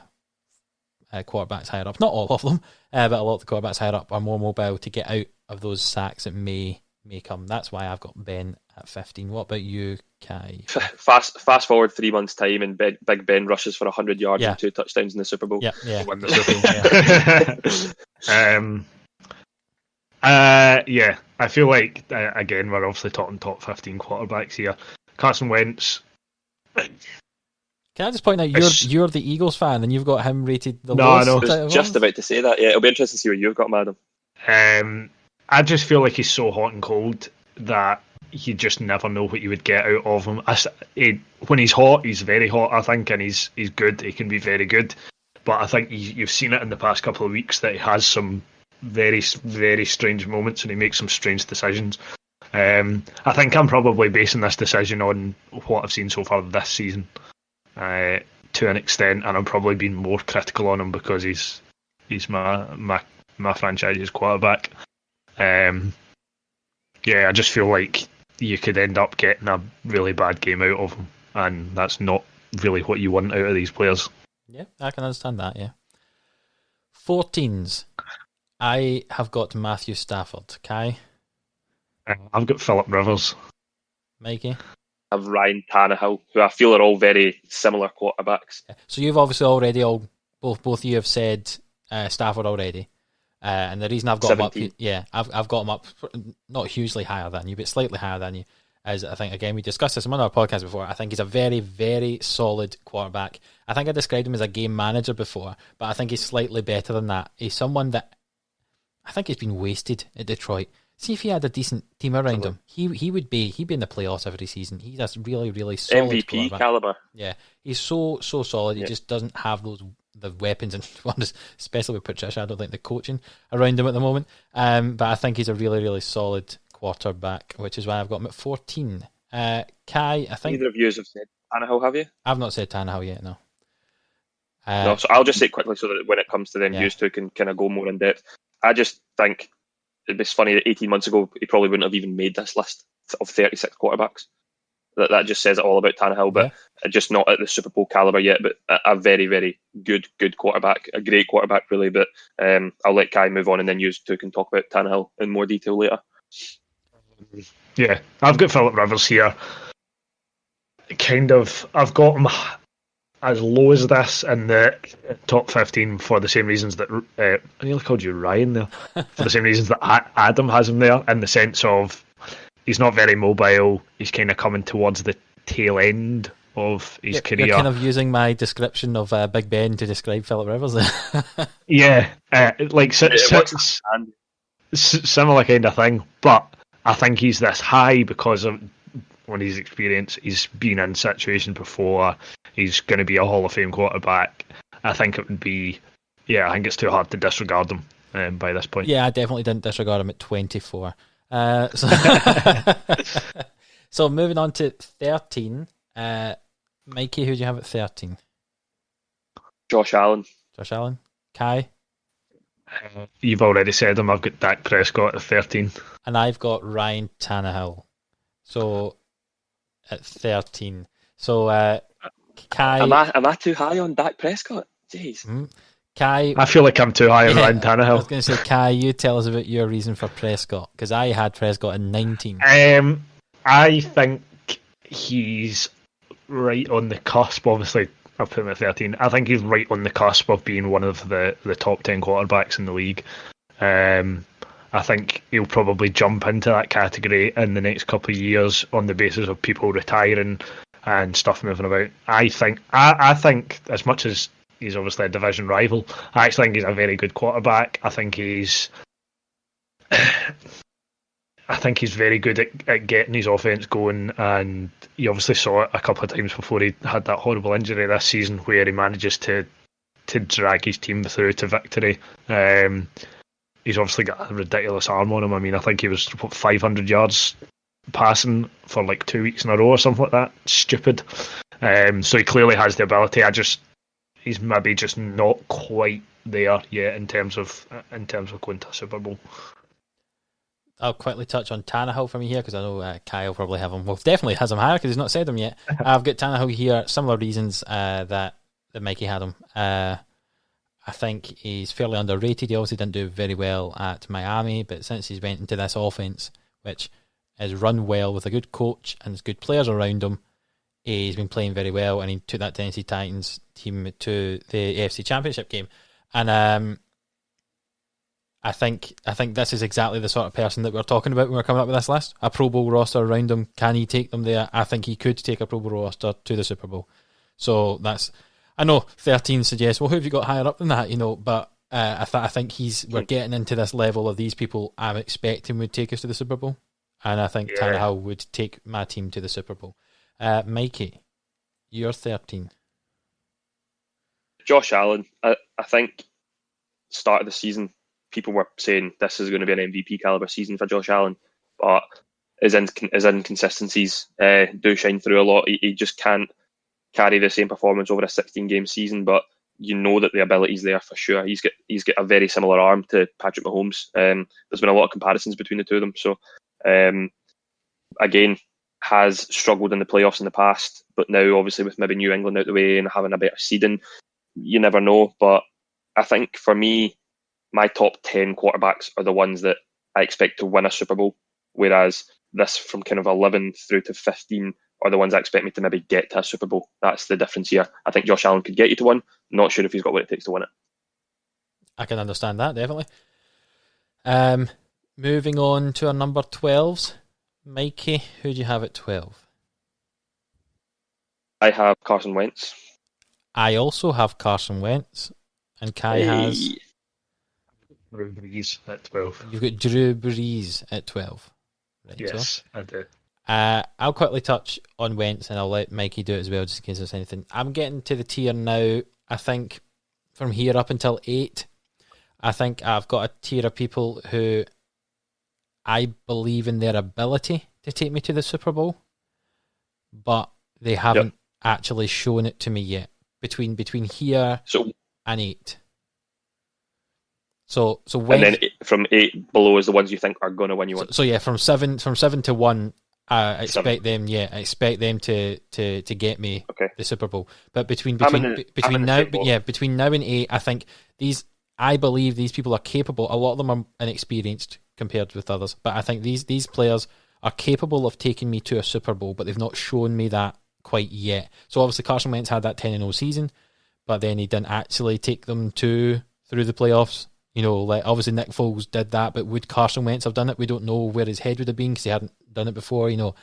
[SPEAKER 1] quarterbacks higher up, not all of them, but a lot of the quarterbacks higher up are more mobile to get out of those sacks that may come. That's why I've got Ben at 15. What about you, Kai?
[SPEAKER 3] Fast forward 3 months' time and Big Ben rushes for 100 yards and 2 touchdowns in the Super Bowl.
[SPEAKER 1] Yeah.
[SPEAKER 2] Win the Super Bowl. Yeah. I feel like, again, we're obviously talking top 15 quarterbacks here. Carson Wentz.
[SPEAKER 1] Can I just point out, you're the Eagles fan and you've got him rated the
[SPEAKER 3] lowest?
[SPEAKER 1] No,
[SPEAKER 3] I was just about to say that. Yeah, it'll be interesting to see what you've got, madam.
[SPEAKER 2] I just feel like he's so hot and cold that you just never know what you would get out of him. When he's hot, he's very hot, I think, and he's good. He can be very good. But I think you've seen it in the past couple of weeks that he has some very, very strange moments and he makes some strange decisions. I think I'm probably basing this decision on what I've seen so far this season to an extent, and I'm probably being more critical on him because he's my franchise's quarterback. I just feel like you could end up getting a really bad game out of him, and that's not really what you want out of these players.
[SPEAKER 1] Yeah, I can understand that, yeah. 14s. I have got Matthew Stafford. Kai?
[SPEAKER 2] I've got Philip Rivers.
[SPEAKER 1] Mikey?
[SPEAKER 3] I have Ryan Tannehill, who I feel are all very similar quarterbacks.
[SPEAKER 1] So you've obviously already all both of you have said Stafford already. And the reason I've got
[SPEAKER 3] 17.
[SPEAKER 1] him up, I've got him up not hugely higher than you, but slightly higher than you. As I think, again, we discussed this on our podcast before. I think he's a very, very solid quarterback. I think I described him as a game manager before, but I think he's slightly better than that. He's someone that I think he's been wasted at Detroit. See if he had a decent team around him, he'd be in the playoffs every season. He's a really, really solid
[SPEAKER 3] MVP
[SPEAKER 1] quarterback.
[SPEAKER 3] caliber.
[SPEAKER 1] Yeah, he's so solid. He just doesn't have the weapons, and especially with Patricia, I don't think the coaching around him at the moment. But I think he's a really, really solid quarterback, which is why I've got him at 14. Kai, I think
[SPEAKER 3] Neither of you have said Tannehill, have you?
[SPEAKER 1] I've not said Tannehill yet. No.
[SPEAKER 3] No, so I'll just say it quickly so that when it comes to them, you two can kind of go more in depth. I just think it'd be funny that 18 months ago he probably wouldn't have even made this list of 36 quarterbacks. That just says it all about Tannehill, but just not at the Super Bowl caliber yet. But a very, very good quarterback, a great quarterback, really. But I'll let Kai move on, and then you two can talk about Tannehill in more detail later.
[SPEAKER 2] Yeah, I've got Philip Rivers here. I've got him as low as this in the top 15 for the same reasons that I nearly called you Ryan there. For the same reasons that Adam has him there, in the sense of he's not very mobile. He's kind of coming towards the tail end of his career.
[SPEAKER 1] You're kind of using my description of Big Ben to describe Philip Rivers.
[SPEAKER 2] Yeah, similar kind of thing. But I think he's this high because of on his experience. He's been in situations before. He's going to be a Hall of Fame quarterback. I think it would be, I think it's too hard to disregard him by this point.
[SPEAKER 1] Yeah, I definitely didn't disregard him at 24. So moving on to 13. Mikey, who do you have at 13?
[SPEAKER 3] Josh Allen.
[SPEAKER 1] Kai?
[SPEAKER 2] You've already said him. I've got Dak Prescott at 13.
[SPEAKER 1] And I've got Ryan Tannehill. So at 13. So Kai...
[SPEAKER 3] Am I too high on Dak Prescott? Jeez.
[SPEAKER 1] Kai...
[SPEAKER 2] I feel like I'm too high on Ryan Tannehill.
[SPEAKER 1] I was going to say, Kai, you tell us about your reason for Prescott, because I had Prescott in 19.
[SPEAKER 2] I think he's right on the cusp. Obviously, I've put him at 13. I think he's right on the cusp of being one of the top 10 quarterbacks in the league. I think he'll probably jump into that category in the next couple of years on the basis of people retiring and stuff moving about. I think as much as he's obviously a division rival, I actually think he's a very good quarterback. I think he's very good at getting his offense going, and you obviously saw it a couple of times before he had that horrible injury this season where he manages to drag his team through to victory. He's obviously got a ridiculous arm on him. I mean, I think he was 500 yards passing for like 2 weeks in a row or something like that. Stupid. So he clearly has the ability. He's maybe just not quite there yet in terms of going to a Super Bowl.
[SPEAKER 1] I'll quickly touch on Tannehill for me here, because I know Kyle probably have him. Well, definitely has him higher because he's not said him yet. I've got Tannehill here, similar reasons that Mikey had him. I think he's fairly underrated. He obviously didn't do very well at Miami, but since he's went into this offense, which is run well with a good coach and good players around him, he's been playing very well, and he took that Tennessee Titans team to the AFC Championship game. And I think this is exactly the sort of person that we're talking about when we're coming up with this list. A Pro Bowl roster around him. Can he take them there? I think he could take a Pro Bowl roster to the Super Bowl. So that's... I know 13 suggests, well, who have you got higher up than that? But I think we're getting into this level of these people I'm expecting would take us to the Super Bowl. And I think Tannehill would take my team to the Super Bowl. Mikey, you're 13.
[SPEAKER 3] Josh Allen. I think start of the season, people were saying this is going to be an MVP caliber season for Josh Allen, but his inconsistencies do shine through a lot. He just can't carry the same performance over a 16-game season, but you know that the ability's there for sure. He's got a very similar arm to Patrick Mahomes. There's been a lot of comparisons between the two of them. So again, has struggled in the playoffs in the past, but now obviously with maybe New England out the way and having a better seeding, you never know. But I think for me, my top 10 quarterbacks are the ones that I expect to win a Super Bowl, whereas this from kind of 11 through to 15 are the ones that expect me to maybe get to a Super Bowl. That's the difference here. I think Josh Allen could get you to one. Not sure if he's got what it takes to win it.
[SPEAKER 1] I can understand that, definitely. Moving on to our number 12s. Mikey, who do you have at 12?
[SPEAKER 3] I have Carson Wentz.
[SPEAKER 1] I also have Carson Wentz. And Kai has...
[SPEAKER 2] Drew Brees at 12.
[SPEAKER 1] You've got Drew Brees at 12. Right,
[SPEAKER 2] yes, I do.
[SPEAKER 1] I'll quickly touch on Wentz and I'll let Mikey do it as well just in case there's anything. I'm getting to the tier now, I think, from here up until 8. I think I've got a tier of people who I believe in their ability to take me to the Super Bowl, but they haven't actually shown it to me yet. Between here and 8. So when,
[SPEAKER 3] and then from 8 below is the ones you think are going to win you one.
[SPEAKER 1] So yeah, from 7 to 1, I expect them. Yeah, I expect them to get me the Super Bowl. But between now and 8, I think I believe these people are capable. A lot of them are inexperienced compared with others, but I think these players are capable of taking me to a Super Bowl, but they've not shown me that quite yet. So obviously Carson Wentz had that 10-0 season, but then he didn't actually take them through the playoffs. You know, like obviously Nick Foles did that, but would Carson Wentz have done it? We don't know where his head would have been because he hadn't done it before, you know.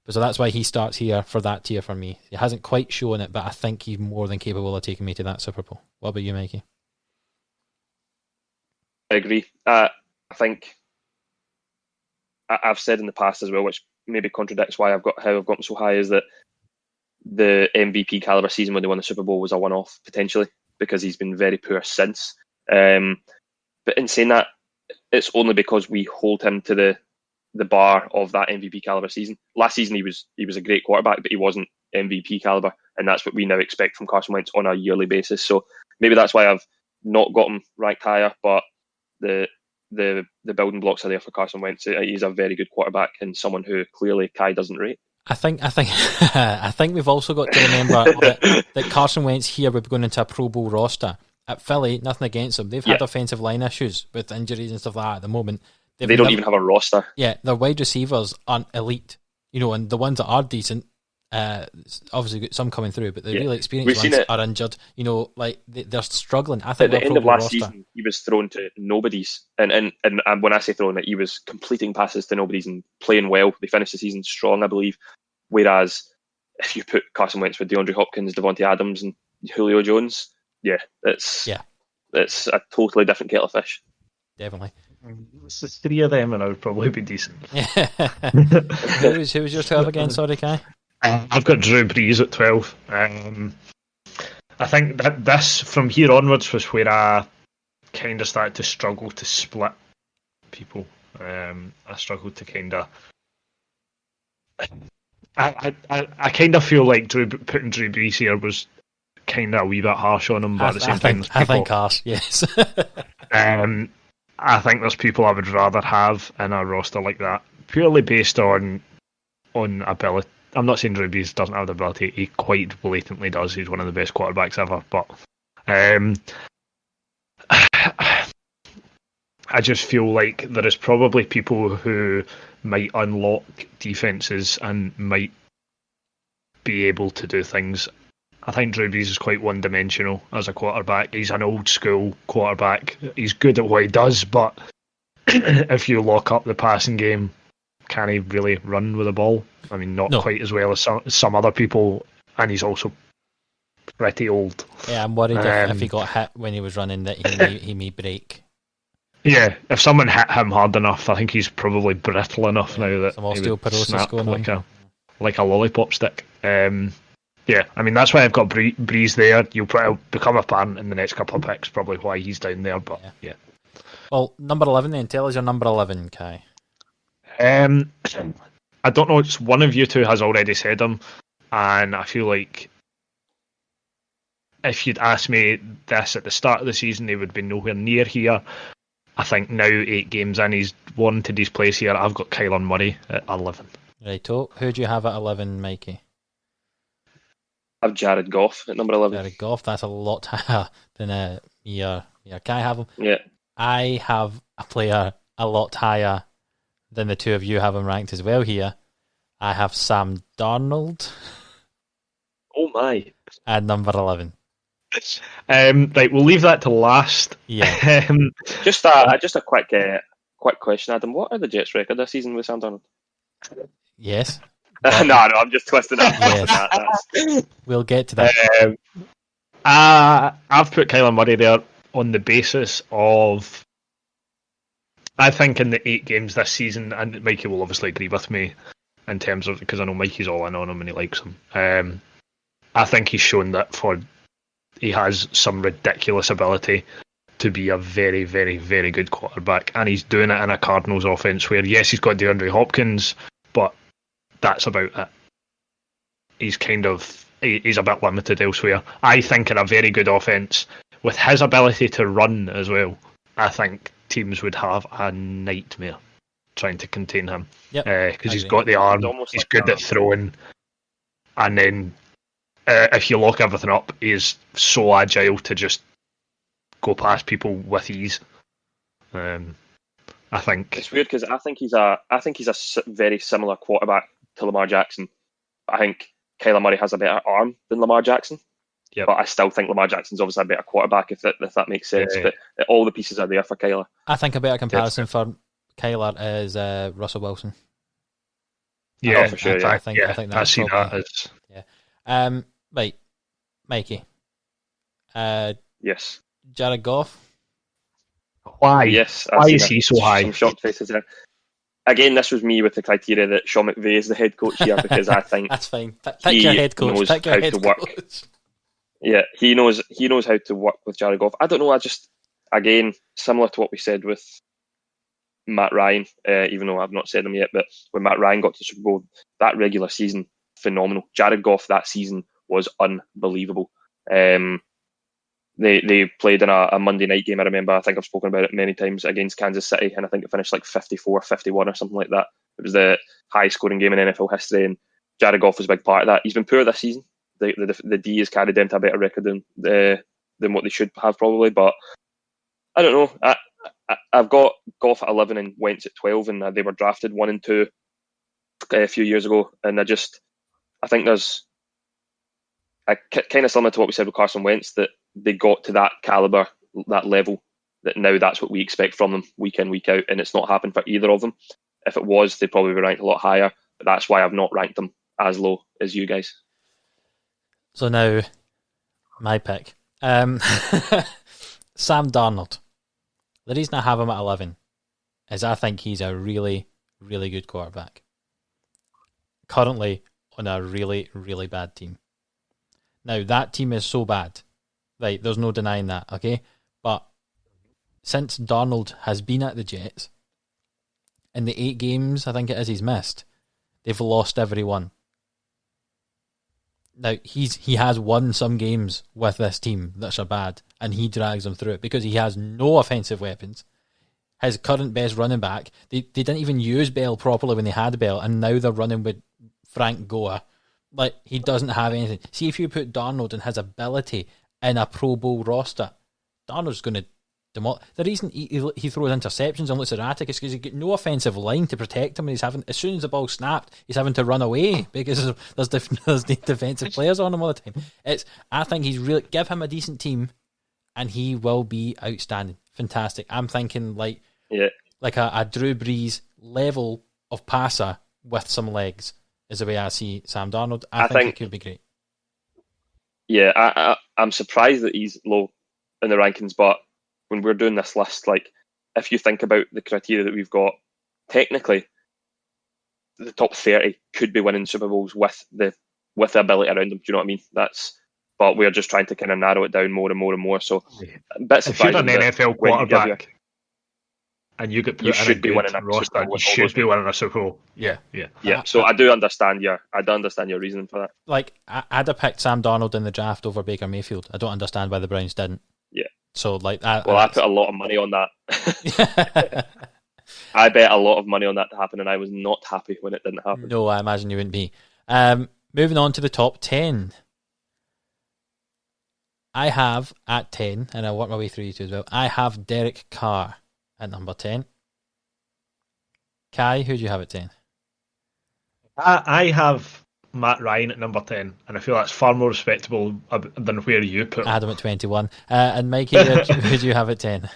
[SPEAKER 1] But so that's why he starts here for that tier for me. He hasn't quite shown it, but I think he's more than capable of taking me to that Super Bowl. What about you, Mikey?
[SPEAKER 3] I agree. I think I've said in the past as well, which maybe contradicts why I've gotten so high, is that the MVP caliber season when they won the Super Bowl was a one-off potentially because he's been very poor since. But in saying that, it's only because we hold him to the bar of that MVP caliber season. Last season he was a great quarterback, but he wasn't MVP caliber, and that's what we now expect from Carson Wentz on a yearly basis. So maybe that's why I've not got him ranked higher, but the building blocks are there for Carson Wentz. He's a very good quarterback and someone who clearly Kai doesn't rate.
[SPEAKER 1] I think I think we've also got to remember that Carson Wentz here would be going into a Pro Bowl roster. At Philly, nothing against them. They've had offensive line issues with injuries and stuff like that at the moment.
[SPEAKER 3] They don't even have a roster.
[SPEAKER 1] Yeah, their wide receivers aren't elite, you know, and the ones that are decent, obviously got some coming through, but the really experienced ones are injured. You know, like they're struggling. I think
[SPEAKER 3] at the end of last season, he was thrown to nobodies, and when I say thrown, he was completing passes to nobodies and playing well. They finished the season strong, I believe. Whereas if you put Carson Wentz with DeAndre Hopkins, Devontae Adams, and Julio Jones, it's a totally different kettle of fish.
[SPEAKER 1] Definitely.
[SPEAKER 2] It's the 3 of them, and I would probably be decent.
[SPEAKER 1] Who was your 12 again? Sorry, Kai.
[SPEAKER 2] I've got Drew Brees at 12. I think that this, from here onwards, was where I kind of started to struggle to split people. I struggled to kind of... I kind of feel like putting Drew Brees here was kind of a wee bit harsh on him, but at the same time...
[SPEAKER 1] I think harsh, yes.
[SPEAKER 2] I think there's people I would rather have in a roster like that, purely based on ability. I'm not saying Drew Brees doesn't have the ability; he quite blatantly does. He's one of the best quarterbacks ever. But I just feel like there is probably people who might unlock defenses and might be able to do things. I think Drew Brees is quite one-dimensional as a quarterback. He's an old-school quarterback. He's good at what he does, but if you lock up the passing game, can he really run with the ball? I mean, not quite as well as some other people, and he's also pretty old.
[SPEAKER 1] Yeah, I'm worried if he got hit when he was running that he may break.
[SPEAKER 2] Yeah, if someone hit him hard enough, I think he's probably brittle enough now that
[SPEAKER 1] some
[SPEAKER 2] he would
[SPEAKER 1] osteoporosis
[SPEAKER 2] snap
[SPEAKER 1] going on.
[SPEAKER 2] like a lollipop stick. Yeah, I mean, that's why I've got Breeze there. You'll probably become apparent in the next couple of picks, probably why he's down there, but yeah.
[SPEAKER 1] Well, number 11 then. Tell us your number 11, Kai.
[SPEAKER 2] I don't know, it's one of you two has already said him, and I feel like if you'd asked me this at the start of the season, he would be nowhere near here. I think now, 8 games in, he's warranted his place here. I've got Kyler Murray at 11.
[SPEAKER 1] Righto. Who do you have at 11, Mikey?
[SPEAKER 3] I have Jared Goff at number 11.
[SPEAKER 1] Jared Goff, that's a lot higher than your Kai have him.
[SPEAKER 3] Yeah.
[SPEAKER 1] I have a player a lot higher than the two of you have him ranked as well here. I have Sam Darnold
[SPEAKER 2] Oh my.
[SPEAKER 1] at number 11.
[SPEAKER 2] Right, we'll leave that to last.
[SPEAKER 1] Yeah.
[SPEAKER 3] Just a quick question, Adam. What are the Jets' record this season with Sam Darnold?
[SPEAKER 1] Yes.
[SPEAKER 3] No, I'm just twisting it.
[SPEAKER 1] Yes. We'll get to that.
[SPEAKER 2] I've put Kyler Murray there on the basis of, I think in the 8 games this season, and Mikey will obviously agree with me in terms of, because I know Mikey's all in on him and he likes him. I think he's shown that he has some ridiculous ability to be a very, very, very good quarterback, and he's doing it in a Cardinals offense where, yes, he's got DeAndre Hopkins, but that's about it. He's a bit limited elsewhere. I think in a very good offense, with his ability to run as well, I think teams would have a nightmare trying to contain him. Because he's got the arm, he's like good at throwing, and then if you lock everything up, he's so agile to just go past people with ease. I think
[SPEAKER 3] it's weird because I think he's a very similar quarterback to Lamar Jackson. I think Kyler Murray has a better arm than Lamar Jackson. Yep. But I still think Lamar Jackson's obviously a better quarterback, if that makes sense. Yeah. But all the pieces are there for Kyler.
[SPEAKER 1] I think a better comparison for Kyler is Russell Wilson.
[SPEAKER 2] Yeah,
[SPEAKER 3] for sure.
[SPEAKER 1] I think that's
[SPEAKER 2] I see
[SPEAKER 1] probably,
[SPEAKER 2] that as...
[SPEAKER 1] Yeah. Right, Mikey.
[SPEAKER 3] Yes.
[SPEAKER 1] Jared Goff.
[SPEAKER 2] Why?
[SPEAKER 3] Yes.
[SPEAKER 2] Why is he so high?
[SPEAKER 3] Some shocked faces there. Again, this was me with the criteria that Sean McVay is the head coach here, because I think
[SPEAKER 1] that's fine. Pick your head coach. Pick your head coach.
[SPEAKER 3] Yeah, he knows how to work with Jared Goff. I don't know. Again, similar to what we said with Matt Ryan, even though I've not said them yet, but when Matt Ryan got to the Super Bowl, that regular season, phenomenal. Jared Goff that season was unbelievable. They played in a Monday night game, I remember. I think I've spoken about it many times, against Kansas City, and I think it finished like 54-51 or something like that. It was the highest scoring game in NFL history, and Jared Goff was a big part of that. He's been poor this season. The D has carried them to a better record than what they should have probably, but I don't know. I've got Goff at 11 and Wentz at 12, and they were drafted 1 and 2 a few years ago, and I think there's kind of similar to what we said with Carson Wentz, that they got to that caliber, that level, that now that's what we expect from them week in, week out, and it's not happened for either of them. If it was, they'd probably be ranked a lot higher, but that's why I've not ranked them as low as you guys.
[SPEAKER 1] So now, my pick. Sam Darnold. The reason I have him at 11 is I think he's a really, really good quarterback. Currently on a really, really bad team. Now, that team is so bad. Right, there's no denying that, okay? But since Darnold has been at the Jets, in the 8 games, I think it is, he's missed, they've lost every one. Now, he has won some games with this team that are bad, and he drags them through it because he has no offensive weapons. His current best running back, they didn't even use Bell properly when they had Bell, and now they're running with Frank Gore. Like, he doesn't have anything. See, if you put Darnold and his ability in a Pro Bowl roster, Darnold's going to demolish. The reason he throws interceptions and looks erratic is because he's got no offensive line to protect him, and he's having, as soon as the ball snapped, he's having to run away because there's defensive players on him all the time. I think he's really, give him a decent team, and he will be outstanding, fantastic. I'm thinking like a Drew Brees level of passer with some legs is the way I see Sam Darnold. I think he could be great.
[SPEAKER 3] Yeah, I'm surprised that he's low in the rankings, but when we're doing this list, like, if you think about the criteria that we've got, technically, the top 30 could be winning Super Bowls with the ability around them. Do you know what I mean? But we're just trying to kind of narrow it down more and more and more. So, a bit surprised.
[SPEAKER 2] If you're an NFL quarterback and you get put
[SPEAKER 3] you should be winning a
[SPEAKER 2] roster, you should be winning a Super Bowl. Yeah.
[SPEAKER 3] So I do understand your reasoning for that.
[SPEAKER 1] Like, I'd have picked Sam Darnold in the draft over Baker Mayfield. I don't understand why the Browns didn't.
[SPEAKER 3] Yeah.
[SPEAKER 1] So like,
[SPEAKER 3] I put a lot of money on that. I bet a lot of money on that to happen, and I was not happy when it didn't happen.
[SPEAKER 1] No, I imagine you wouldn't be. Moving on to the top 10. I have at 10, and I'll work my way through you two as well. I have Derek Carr at number 10. Kai, who do you have at 10?
[SPEAKER 2] I have Matt Ryan at number 10, and I feel that's far more respectable than where you put him.
[SPEAKER 1] Adam at 21. And Mikey, who do you have at 10?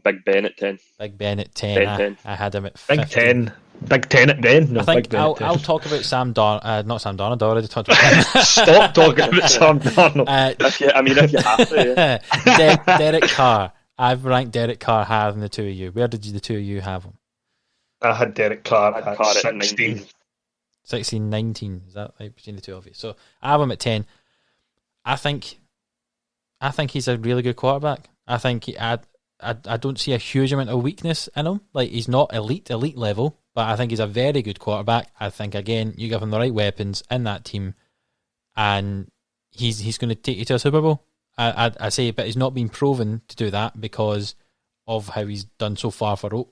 [SPEAKER 3] Big Ben at 10.
[SPEAKER 1] Big Ben at 10. I had him at 15.
[SPEAKER 2] Big 10 at Ben. No,
[SPEAKER 1] I think
[SPEAKER 2] Big Ben
[SPEAKER 1] I'll talk about not Sam Darnold. I already talked about him.
[SPEAKER 2] Stop talking about Sam Darnold.
[SPEAKER 3] If you have to, yeah.
[SPEAKER 1] Derek Carr. I've ranked Derek Carr higher than the two of you. Where did the two of you have him?
[SPEAKER 2] I had Derek Carr at
[SPEAKER 3] Carr
[SPEAKER 2] 16.
[SPEAKER 1] 16, 19. Is that right between the two of you? So I have him at 10. I think he's a really good quarterback. I think I don't see a huge amount of weakness in him. Like, he's not elite level, but I think he's a very good quarterback. I think, again, you give him the right weapons in that team, and he's going to take you to a Super Bowl. I say, but he's not been proven to do that because of how he's done so far for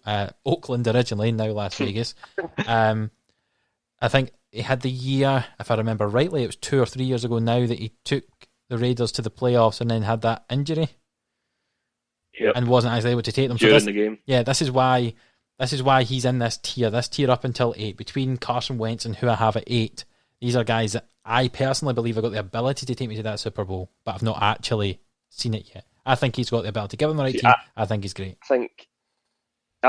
[SPEAKER 1] Oakland originally, now Las Vegas. I think he had the year, if I remember rightly, it was 2 or 3 years ago now, that he took the Raiders to the playoffs and then had that injury.
[SPEAKER 3] Yep.
[SPEAKER 1] And wasn't actually able to take them
[SPEAKER 3] during the game.
[SPEAKER 1] Yeah, this is why he's in this tier up until 8. Between Carson Wentz and who I have at 8, these are guys that I personally believe have got the ability to take me to that Super Bowl, but I've not actually seen it yet. I think he's got the ability. Give him the right team. I think he's great.
[SPEAKER 3] I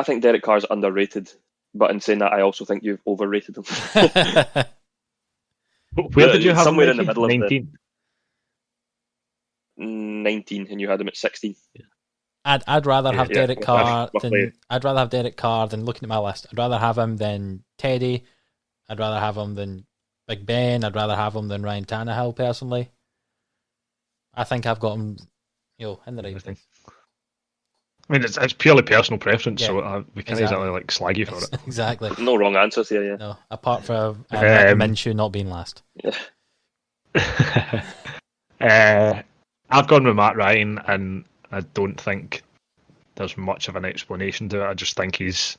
[SPEAKER 3] think Derek Carr's underrated, but in saying that, I also think you've overrated him.
[SPEAKER 2] Where did you have
[SPEAKER 3] somewhere
[SPEAKER 2] him?
[SPEAKER 3] in the middle
[SPEAKER 2] 19?
[SPEAKER 3] of 19, and you had him at 16.
[SPEAKER 1] I'd rather have Derek Carr
[SPEAKER 3] roughly.
[SPEAKER 1] than looking at my list. I'd rather have him than Teddy. I'd rather have him than Big Ben. I'd rather have him than Ryan Tannehill, personally. I think I've got him, in the right place.
[SPEAKER 2] I mean, it's purely personal preference,
[SPEAKER 1] Yeah,
[SPEAKER 2] so we can't exactly slag you for it.
[SPEAKER 1] Exactly.
[SPEAKER 3] No wrong answers here, yeah.
[SPEAKER 1] No, apart from Minshew not being last.
[SPEAKER 3] Yeah.
[SPEAKER 2] I've gone with Matt Ryan, and I don't think there's much of an explanation to it. I just think he's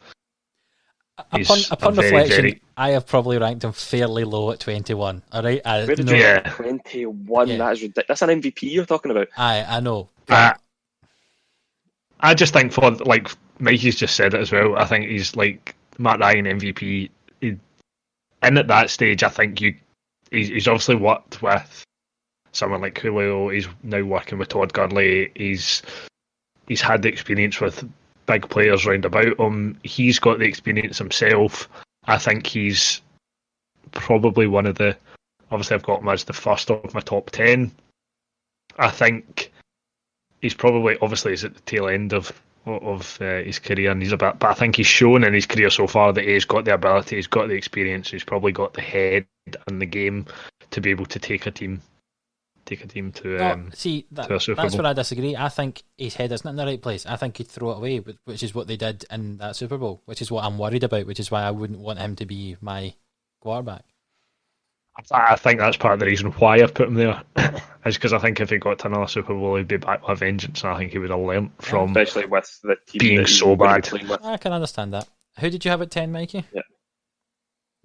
[SPEAKER 1] upon
[SPEAKER 2] very,
[SPEAKER 1] reflection,
[SPEAKER 2] very...
[SPEAKER 1] I have probably ranked him fairly low at 21. All right,
[SPEAKER 3] Where did you get 21?
[SPEAKER 1] Yeah.
[SPEAKER 3] That is ridiculous. That's an MVP you're talking about.
[SPEAKER 1] I know.
[SPEAKER 2] I just think, for like Mikey's just said it as well, I think he's like Matt Ryan MVP. And at that stage, I think he's obviously worked with someone like Julio. He's now working with Todd Gurley. He's had the experience with big players round about him. He's got the experience himself. I think he's probably one of the... Obviously, I've got him as the first of my top 10. I think he's probably... Obviously, he's at the tail end of his career, and but I think he's shown in his career so far that he's got the ability, he's got the experience, he's probably got the head and the game to be able to take a team to a Super
[SPEAKER 1] that's
[SPEAKER 2] Bowl.
[SPEAKER 1] where I disagree. I think his head isn't in the right place. I think he'd throw it away, which is what they did in that Super Bowl, which is what I'm worried about, which is why I wouldn't want him to be my quarterback.
[SPEAKER 2] I think that's part of the reason why I've put him there, is because I think if he got to another Super Bowl, he'd be back with a vengeance, and I think he would have learnt from
[SPEAKER 3] especially with the team
[SPEAKER 2] being so bad.
[SPEAKER 1] I can understand that. Who did you have at 10, Mikey?
[SPEAKER 3] Yeah.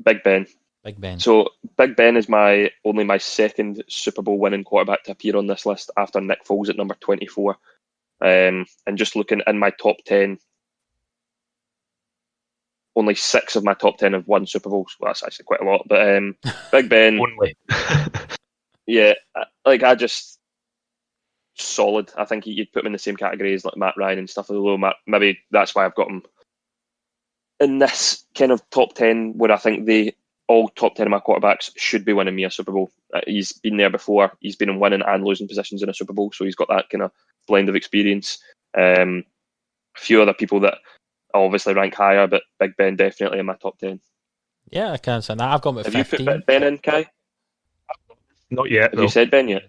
[SPEAKER 3] Big Ben.
[SPEAKER 1] Big Ben.
[SPEAKER 3] So Big Ben is only my second Super Bowl winning quarterback to appear on this list after Nick Foles at number 24. And just looking in my top 10, only 6 of my top 10 have won Super Bowls. Well, that's actually quite a lot. But Big Ben,
[SPEAKER 2] Only.
[SPEAKER 3] yeah, solid. I think you'd put him in the same category as like Matt Ryan and stuff. Although maybe that's why I've got him in this kind of top 10, where I think all top 10 of my quarterbacks should be winning me a Super Bowl. He's been there before. He's been in winning and losing positions in a Super Bowl, so he's got that kind of blend of experience. A few other people that I obviously rank higher, but Big Ben definitely in my top 10.
[SPEAKER 1] Yeah, I can understand that. I've got him at 15.
[SPEAKER 3] Have you put Ben in, Kai?
[SPEAKER 2] Not yet.
[SPEAKER 3] Have you said Ben yet?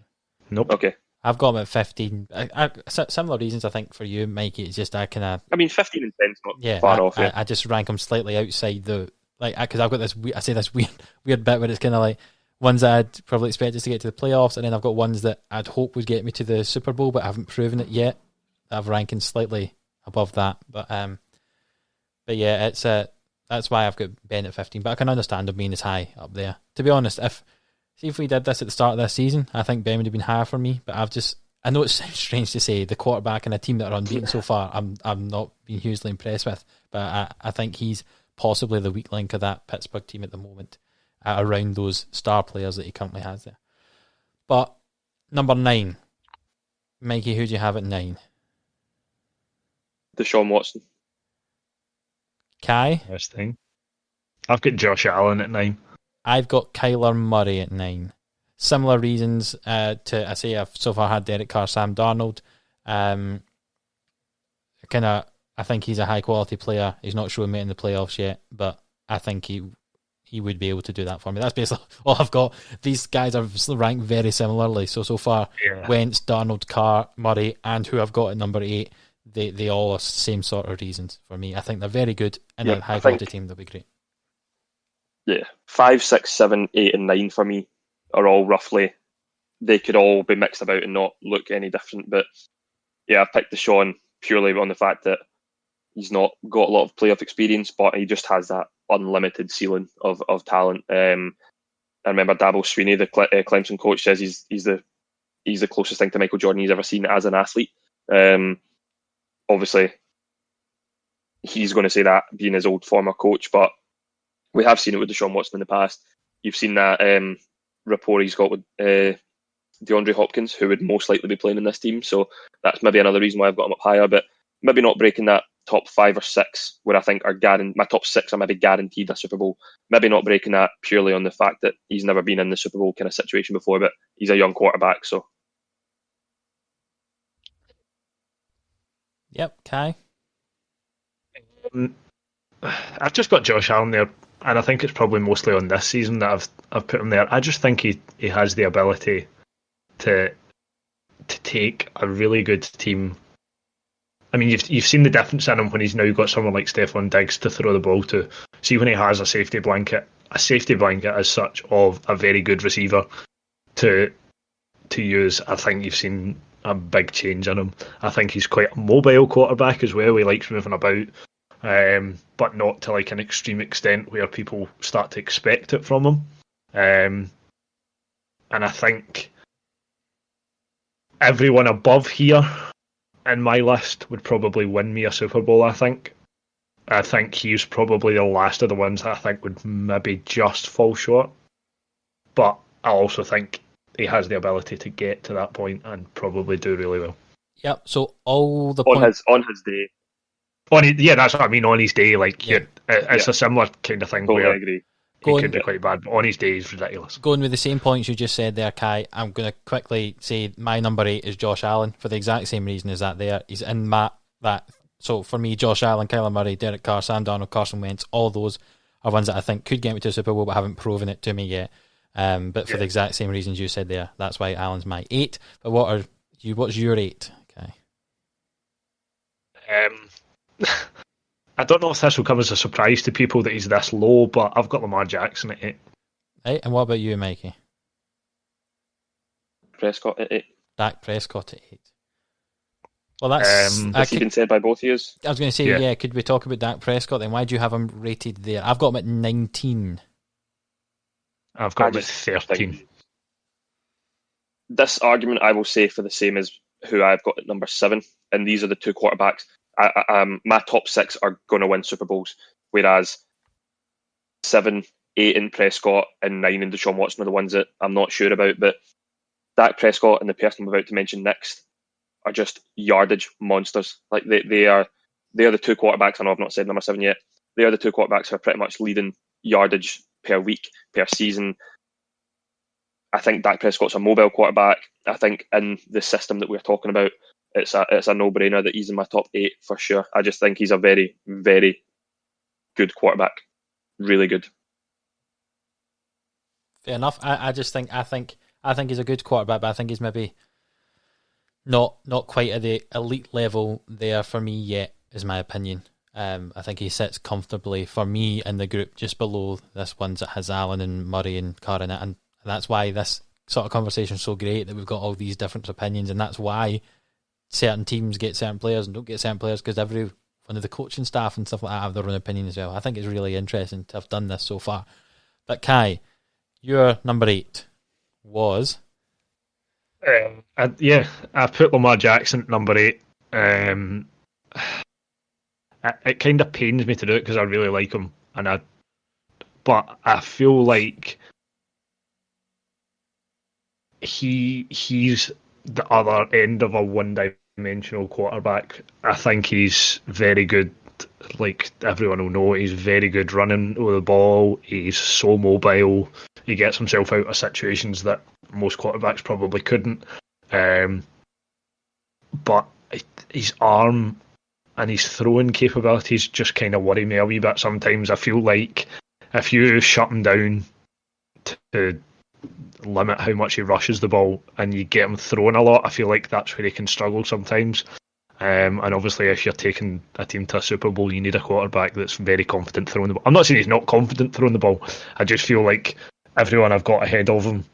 [SPEAKER 2] Nope.
[SPEAKER 3] Okay.
[SPEAKER 1] I've got him at 15. Similar reasons, I think, for you, Mikey. It's just 15 and
[SPEAKER 3] 10 is not far off.
[SPEAKER 1] I just rank them slightly outside because I've got this weird bit where it's kind of like ones I'd probably expected to get to the playoffs, and then I've got ones that I'd hope would get me to the Super Bowl, but I haven't proven it yet. I've ranking slightly above that, but yeah, it's that's why I've got Ben at 15. But I can understand him being as high up there. To be honest, if we did this at the start of this season, I think Ben would have been higher for me. But I know it sounds strange to say the quarterback in a team that are unbeaten so far, I'm not being hugely impressed with, but I think he's possibly the weak link of that Pittsburgh team at the moment, around those star players that he currently has there. But number 9, Mikey, who do you have at 9?
[SPEAKER 3] Deshaun Watson.
[SPEAKER 1] Kai?
[SPEAKER 2] This thing. I've got Josh Allen at 9.
[SPEAKER 1] I've got Kyler Murray at 9. Similar reasons to, I say I've so far had Derek Carr, Sam Darnold. I think he's a high quality player. He's not showing me in the playoffs yet, but I think he would be able to do that for me. That's basically all I've got. These guys are ranked very similarly. So far, Wentz, Darnold, Carr, Murray, and who I've got at number 8, they all are the same sort of reasons for me. I think they're very good, and a high quality team, they'll be great.
[SPEAKER 3] Yeah, 5, 6, 7, 8, and 9 for me are all roughly. They could all be mixed about and not look any different. But yeah, I've picked Deshaun purely on the fact that he's not got a lot of playoff experience, but he just has that unlimited ceiling of talent. I remember Dabo Swinney, the Clemson coach, says he's the closest thing to Michael Jordan he's ever seen as an athlete. Obviously, he's going to say that being his old former coach, but we have seen it with Deshaun Watson in the past. You've seen that rapport he's got with DeAndre Hopkins, who would most likely be playing in this team. So that's maybe another reason why I've got him up higher, but maybe not breaking that top 5 or 6 where I think are my top 6 are maybe guaranteed a Super Bowl. Maybe not breaking that purely on the fact that he's never been in the Super Bowl kind of situation before, but he's a young quarterback. So
[SPEAKER 1] Yep, Kai.
[SPEAKER 2] I've just got Josh Allen there, and I think it's probably mostly on this season that I've put him there. I just think he has the ability to take a really good team. I mean, you've seen the difference in him when he's now got someone like Stephon Diggs to throw the ball to. See, when he has a safety blanket as such of a very good receiver to use, I think you've seen a big change in him. I think he's quite a mobile quarterback as well. He likes moving about, but not to like an extreme extent where people start to expect it from him. And I think everyone above here in my list would probably win me a Super Bowl, I think. I think he's probably the last of the ones that I think would maybe just fall short. But I also think he has the ability to get to that point and probably do really well.
[SPEAKER 1] Yep, so all the
[SPEAKER 3] on his day.
[SPEAKER 2] That's what I mean, on his day. It's a similar kind of thing
[SPEAKER 3] Totally
[SPEAKER 2] where
[SPEAKER 3] agree.
[SPEAKER 2] He could be quite bad, but on his day he's ridiculous.
[SPEAKER 1] Going with the same points you just said there, Kai, I'm going to quickly say my number 8 is Josh Allen for the exact same reason as that there. He's in that. So for me, Josh Allen, Kyler Murray, Derek Carr, Sam Darnold, Carson Wentz, all those are ones that I think could get me to a Super Bowl but haven't proven it to me yet. But for the exact same reasons you said there, that's why Allen's my 8. But what's your 8, Kai?
[SPEAKER 2] I don't know if this will come as a surprise to people that he's this low, but I've got Lamar Jackson at 8.
[SPEAKER 1] Right, and what about you, Mikey?
[SPEAKER 3] Prescott at 8.
[SPEAKER 1] Dak Prescott at 8. Well, that's...
[SPEAKER 3] has he been said by both of you?
[SPEAKER 1] I was going to say, yeah, could we talk about Dak Prescott then? Why do you have him rated there? I've got him at 19.
[SPEAKER 2] I've got him at 13.
[SPEAKER 3] This argument I will say for the same as who I've got at number 7, and these are the two quarterbacks. My top 6 are going to win Super Bowls, whereas 7, 8 in Prescott and 9 in Deshaun Watson are the ones that I'm not sure about. But Dak Prescott and the person I'm about to mention next are just yardage monsters. Like they are the two quarterbacks. I know I've not said number 7 yet. They are the two quarterbacks who are pretty much leading yardage per week, per season. I think Dak Prescott's a mobile quarterback. I think in the system that we're talking about, it's a no-brainer that he's in my top 8 for sure. I just think he's a very, very good quarterback. Really good.
[SPEAKER 1] Fair enough. I think he's a good quarterback, but I think he's maybe not quite at the elite level there for me yet, is my opinion. I think he sits comfortably for me in the group just below this ones that has Allen and Murray and Carr in it, and that's why this sort of conversation is so great, that we've got all these different opinions, and that's why certain teams get certain players and don't get certain players, because every one of the coaching staff and stuff like that have their own opinion as well. I think it's really interesting to have done this so far. But Kai, your number 8 was...
[SPEAKER 2] I put Lamar Jackson at number 8. It kind of pains me to do it because I really like him. but I feel like he's the other end of a one-dimensional quarterback. I think he's very good. Like everyone will know, he's very good running with the ball. He's so mobile. He gets himself out of situations that most quarterbacks probably couldn't. But his arm and his throwing capabilities just kind of worry me a wee bit sometimes. I feel like if you shut him down to limit how much he rushes the ball and you get him throwing a lot, I feel like that's where he can struggle sometimes. And obviously, if you're taking a team to a Super Bowl, you need a quarterback that's very confident throwing the ball. I'm not saying he's not confident throwing the ball. I just feel like everyone I've got ahead of him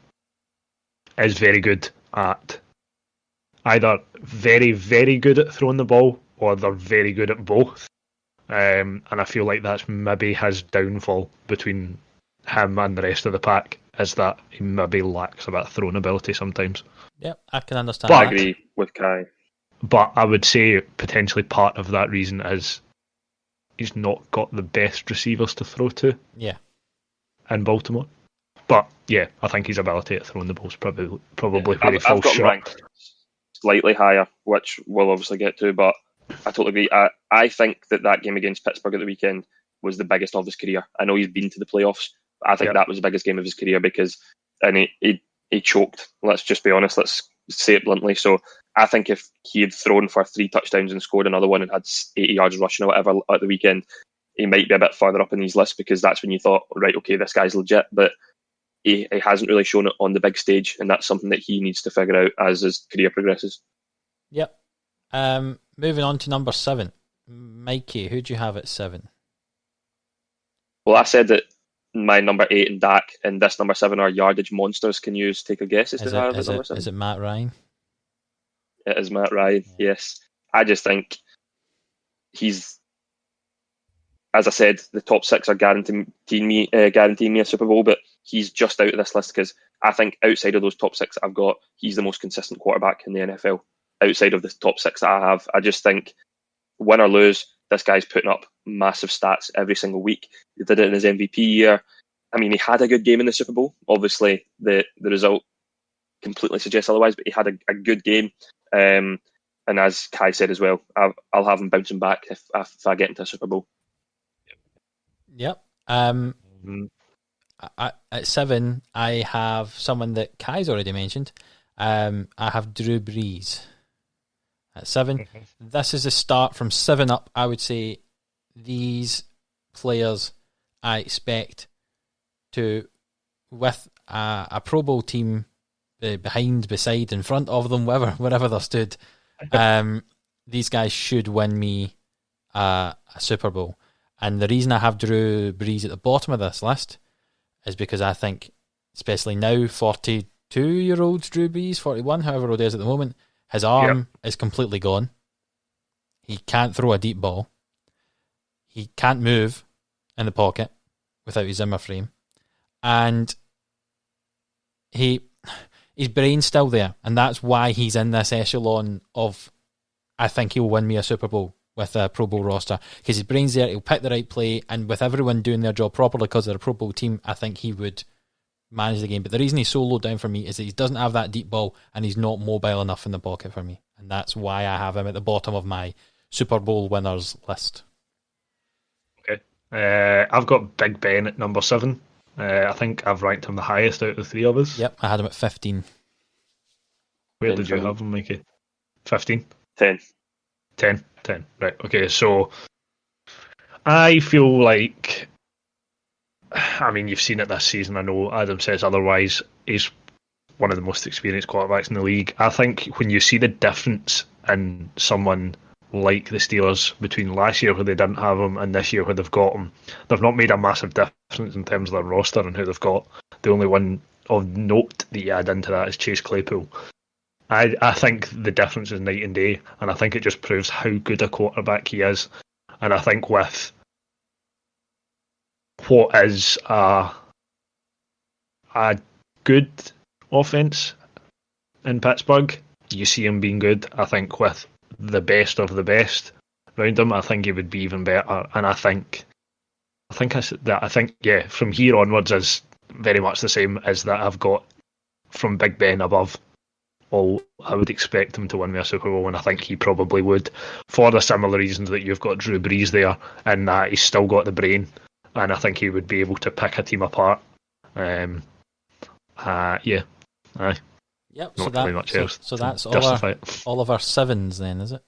[SPEAKER 2] is very good at either very, very good at throwing the ball or they're very good at both. And I feel like that's maybe his downfall between him and the rest of the pack, is that he maybe lacks a bit of throwing ability sometimes.
[SPEAKER 1] Yep, I can understand
[SPEAKER 2] But
[SPEAKER 1] that.
[SPEAKER 3] I agree with Kai.
[SPEAKER 2] But I would say potentially part of that reason is he's not got the best receivers to throw to
[SPEAKER 1] Yeah.
[SPEAKER 2] in Baltimore. But yeah, I think his ability at throwing the ball is probably where he
[SPEAKER 3] I've
[SPEAKER 2] falls
[SPEAKER 3] got him
[SPEAKER 2] short.
[SPEAKER 3] ranked slightly higher, which we'll obviously get to, but I totally agree. I think that game against Pittsburgh at the weekend was the biggest of his career. I know he's been to the playoffs, but I think that was the biggest game of his career because he choked. Let's just be honest. Let's say it bluntly. So I think if he had thrown for 3 touchdowns and scored another one and had 80 yards rushing or whatever at the weekend, he might be a bit further up in these lists because that's when you thought, right, okay, this guy's legit. But he hasn't really shown it on the big stage, and that's something that he needs to figure out as his career progresses.
[SPEAKER 1] Yep. Moving on to number 7. Mikey, who do you have at 7?
[SPEAKER 3] Well, I said that my number 8 and Dak and this number 7 are yardage monsters. Can you take a guess as to who I have at number 7?
[SPEAKER 1] Is it Matt Ryan?
[SPEAKER 3] It is Matt Ryan, yes. I just think he's, as I said, the top 6 are guaranteeing me a Super Bowl, but he's just out of this list because I think outside of those top 6 I've got, he's the most consistent quarterback in the NFL. Outside of the top 6 that I have, I just think, win or lose, this guy's putting up massive stats every single week. He did it in his MVP year. I mean, he had a good game in the Super Bowl. Obviously, the result completely suggests otherwise, but he had a good game. And as Kai said as well, I'll have him bouncing back if I get into a Super Bowl.
[SPEAKER 1] Yep. At 7, I have someone that Kai's already mentioned. I have Drew Brees at 7. This is a start from 7 up. I would say these players I expect to, with a Pro Bowl team behind, beside, in front of them, wherever they're stood, these guys should win me a Super Bowl. And the reason I have Drew Brees at the bottom of this list is because I think, especially now, 42-year-old Drew Brees, 41, however old he is at the moment, his arm is completely gone. He can't throw a deep ball. He can't move in the pocket without his Zimmer frame. And his brain's still there. And that's why he's in this echelon of, I think he'll win me a Super Bowl with a Pro Bowl roster. Because his brain's there, he'll pick the right play, and with everyone doing their job properly because they're a Pro Bowl team, I think he would manage the game. But the reason he's so low down for me is that he doesn't have that deep ball and he's not mobile enough in the pocket for me. And that's why I have him at the bottom of my Super Bowl winners list.
[SPEAKER 2] Okay. I've got Big Ben at number 7. I think I've ranked him the highest out of the 3 of us.
[SPEAKER 1] Yep, I had him at 15.
[SPEAKER 2] Where did you have him, Mikey? 15?
[SPEAKER 3] 10.
[SPEAKER 2] 10. Right, okay, so I feel like, I mean, you've seen it this season. I know Adam says otherwise. He's one of the most experienced quarterbacks in the league. I think when you see the difference in someone like the Steelers between last year where they didn't have him and this year where they've got him, they've not made a massive difference in terms of their roster and who they've got. The only one of note that you add into that is Chase Claypool. I think the difference is night and day, and I think it just proves how good a quarterback he is. And I think with what is a good offense in Pittsburgh, you see him being good. I think with the best of the best around him, I think he would be even better. And I think think I said that. I think, yeah, from here onwards is very much the same as that I've got from Big Ben above. I would expect him to win me a Super Bowl, and I think he probably would, for the similar reasons that you've got Drew Brees there, and that he's still got the brain, and I think he would be able to pick a team apart. Yeah, aye.
[SPEAKER 1] Yep.
[SPEAKER 2] Not really much else.
[SPEAKER 1] So that's
[SPEAKER 2] justify
[SPEAKER 1] all of our sevens, then, is it?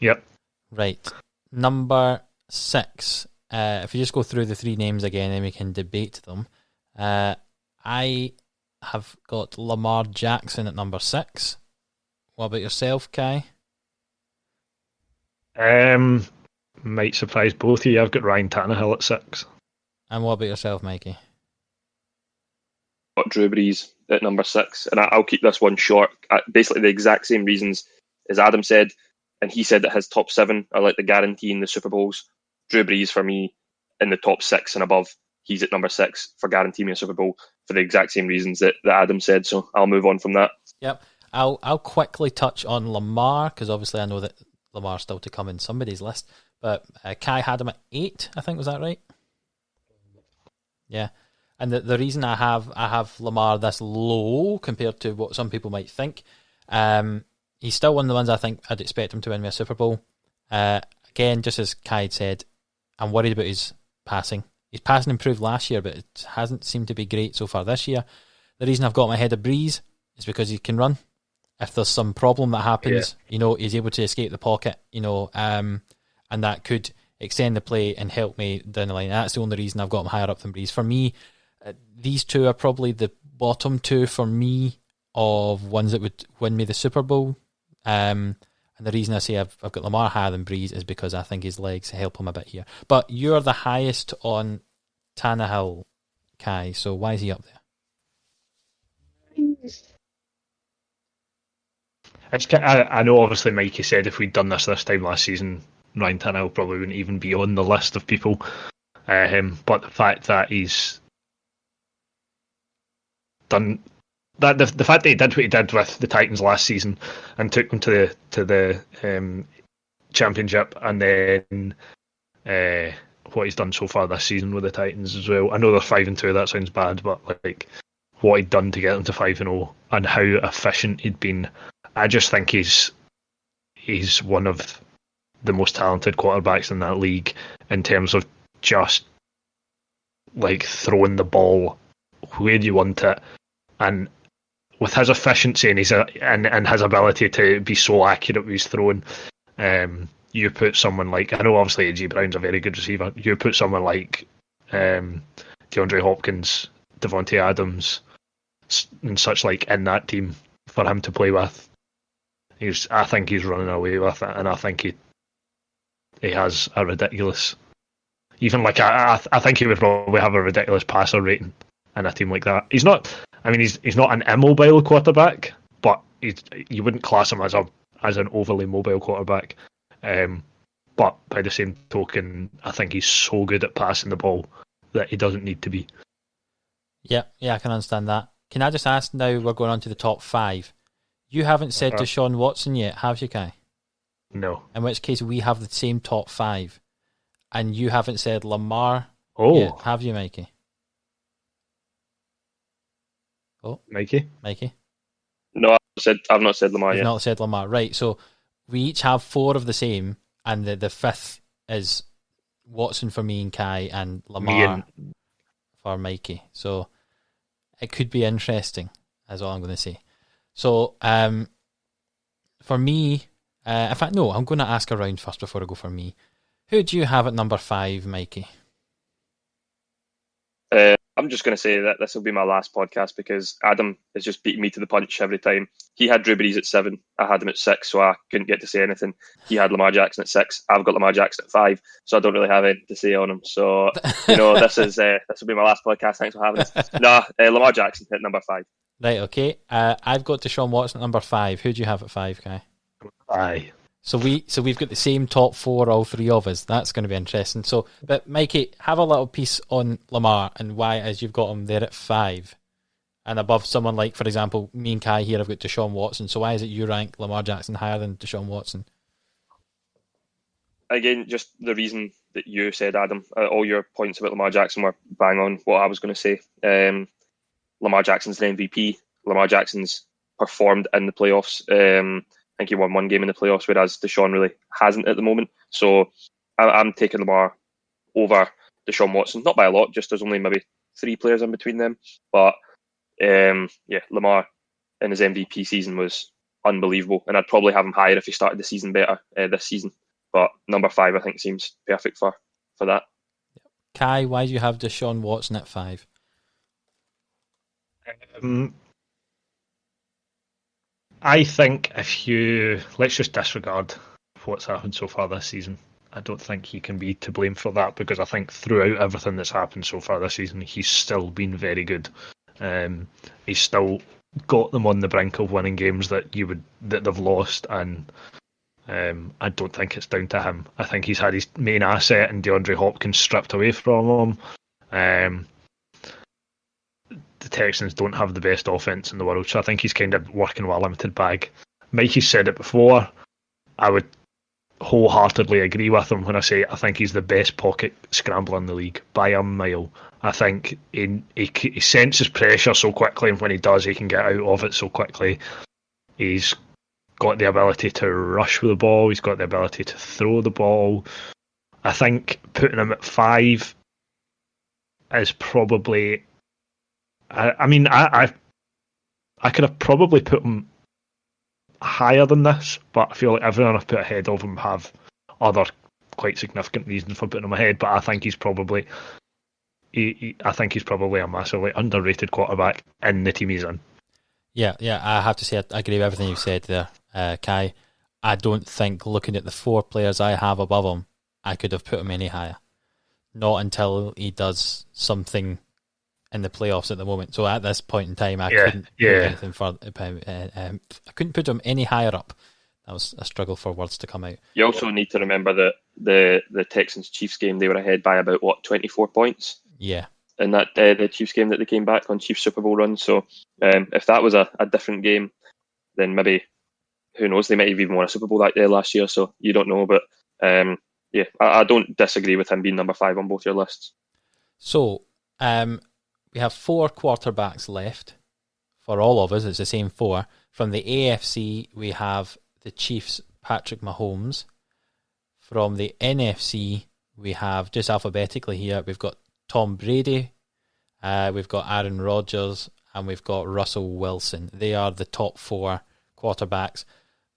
[SPEAKER 2] Yep.
[SPEAKER 1] Right. Number 6. If you just go through the 3 names again, then we can debate them. I have got Lamar Jackson at number 6. What about yourself, Kai?
[SPEAKER 2] Might surprise both of you. I've got Ryan Tannehill at 6.
[SPEAKER 1] And what about yourself, Mikey?
[SPEAKER 3] Got Drew Brees at number 6, and I'll keep this one short. Basically, the exact same reasons as Adam said, and he said that his top 7 are like the guarantee in the Super Bowls. Drew Brees for me in the top 6 and above. He's at number 6 for guarantee me a Super Bowl for the exact same reasons that Adam said. So I'll move on from that.
[SPEAKER 1] Yep. I'll quickly touch on Lamar, because obviously I know that Lamar's still to come in somebody's list. But Kai had him at 8, I think, was that right? Yeah. And the reason I have Lamar this low compared to what some people might think, he's still one of the ones I think I'd expect him to win me a Super Bowl. Again, just as Kai had said, I'm worried about his passing. His passing improved last year, but it hasn't seemed to be great so far this year. The reason I've got my head of Breeze is because he can run. If there's some problem that happens, he's able to escape the pocket, and that could extend the play and help me down the line. That's the only reason I've got him higher up than Breeze. For me, these 2 are probably the bottom 2 for me of ones that would win me the Super Bowl. And the reason I say I've got Lamar higher than Breeze is because I think his legs help him a bit here. But you're the highest on Tannehill, Kai, so why is he up there?
[SPEAKER 2] I know obviously Mikey said if we'd done this time last season, Ryan Tannehill probably wouldn't even be on the list of people. But the fact that he's done that, the fact that he did what he did with the Titans last season and took them to the championship, and then what he's done so far this season with the Titans as well. I know they're 5-2. That sounds bad, but like what he'd done to get them to 5-0 and how efficient he'd been. I just think he's one of the most talented quarterbacks in that league in terms of just like throwing the ball where you want it, and with his efficiency and his ability to be so accurate with his throwing. You put someone like, I know obviously A.J. Brown's a very good receiver. You put someone like DeAndre Hopkins, Devontae Adams, and such like in that team for him to play with. I think he's running away with it, and I think he has a ridiculous. Even like I think he would probably have a ridiculous passer rating in a team like that. He's not. I mean, he's not an immobile quarterback, but you wouldn't class him as an overly mobile quarterback. But by the same token, I think he's so good at passing the ball that he doesn't need to be. Yeah,
[SPEAKER 1] I can understand that. Can I just ask now, we're going on to the top 5. You haven't said Deshaun Watson yet, have you, Kai?
[SPEAKER 2] No.
[SPEAKER 1] In which case, we have the same top 5. And you haven't said Lamar yet, have you, Mikey? Oh,
[SPEAKER 2] Mikey?
[SPEAKER 3] No, I've not said Lamar yet.
[SPEAKER 1] You've not said Lamar. Right, so we each have 4 of the same, and the 5th is Watson for me and Kai, and Lamar for Mikey. So it could be interesting, is all I'm going to say. So for me, in fact, no, I'm going to ask around first before I go for me. Who do you have at number 5, Mikey?
[SPEAKER 3] I'm just going to say that this will be my last podcast because Adam is just beating me to the punch every time. He had Drew Brees at 7. I had him at 6, so I couldn't get to say anything. He had Lamar Jackson at 6. I've got Lamar Jackson at 5, so I don't really have anything to say on him. So, this will be my last podcast. Thanks for having us. Lamar Jackson at number 5.
[SPEAKER 1] Right, okay. I've got Deshaun Watson at number 5. Who do you have at 5, Kai?
[SPEAKER 2] Aye.
[SPEAKER 1] So we've got the same top 4, all 3 of us. That's going to be interesting. So, but Mikey, have a little piece on Lamar and why it is you've got him there at 5 and above someone like, for example, me and Kai here have got Deshaun Watson. So why is it you rank Lamar Jackson higher than Deshaun Watson?
[SPEAKER 3] Again, just the reason that you said, Adam. All your points about Lamar Jackson were bang on what I was going to say. Lamar Jackson's the MVP. Lamar Jackson's performed in the playoffs. I think he won one game in the playoffs, whereas Deshaun really hasn't at the moment. So I'm taking Lamar over Deshaun Watson. Not by a lot, just there's only maybe 3 players in between them. But Lamar in his MVP season was unbelievable, and I'd probably have him higher if he started the season better this season. But number 5, I think, seems perfect for that.
[SPEAKER 1] Kai, why do you have Deshaun Watson at 5?
[SPEAKER 2] I think let's just disregard what's happened so far this season. I don't think he can be to blame for that, because I think throughout everything that's happened so far this season, he's still been very good. He's still got them on the brink of winning games that they've lost, and I don't think it's down to him. I think he's had his main asset in DeAndre Hopkins stripped away from him. The Texans don't have the best offense in the world, so I think he's kind of working with a limited bag. Mikey said it before. I would wholeheartedly agree with him when I say I think he's the best pocket scrambler in the league by a mile. I think he senses pressure so quickly, and when he does, he can get out of it so quickly. He's got the ability to rush with the ball. He's got the ability to throw the ball. I think putting him at 5 is probably... I could have probably put him higher than this, but I feel like everyone I've put ahead of him have other quite significant reasons for putting him ahead. But I think he's probably, I think he's probably a massively underrated quarterback in the team he's in. Yeah,
[SPEAKER 1] I have to say I agree with everything you've said there, Kai. I don't think, looking at the 4 players I have above him, I could have put him any higher. Not until he does something in the playoffs at the moment. So at this point in time, I couldn't put anything further. I couldn't put him any higher up. That was a struggle for words to come out.
[SPEAKER 3] You also need to remember that the Texans Chiefs game, they were ahead by about 24 points.
[SPEAKER 1] Yeah.
[SPEAKER 3] In that the Chiefs game that they came back on Chiefs Super Bowl run. So if that was a different game, then maybe, who knows, they might have even won a Super Bowl that day last year. So you don't know, but I don't disagree with him being number 5 on both your lists.
[SPEAKER 1] So we have 4 quarterbacks left for all of us. It's the same 4. From the AFC, we have the Chiefs' Patrick Mahomes. From the NFC, we have, just alphabetically here, we've got Tom Brady, we've got Aaron Rodgers, and we've got Russell Wilson. They are the top 4 quarterbacks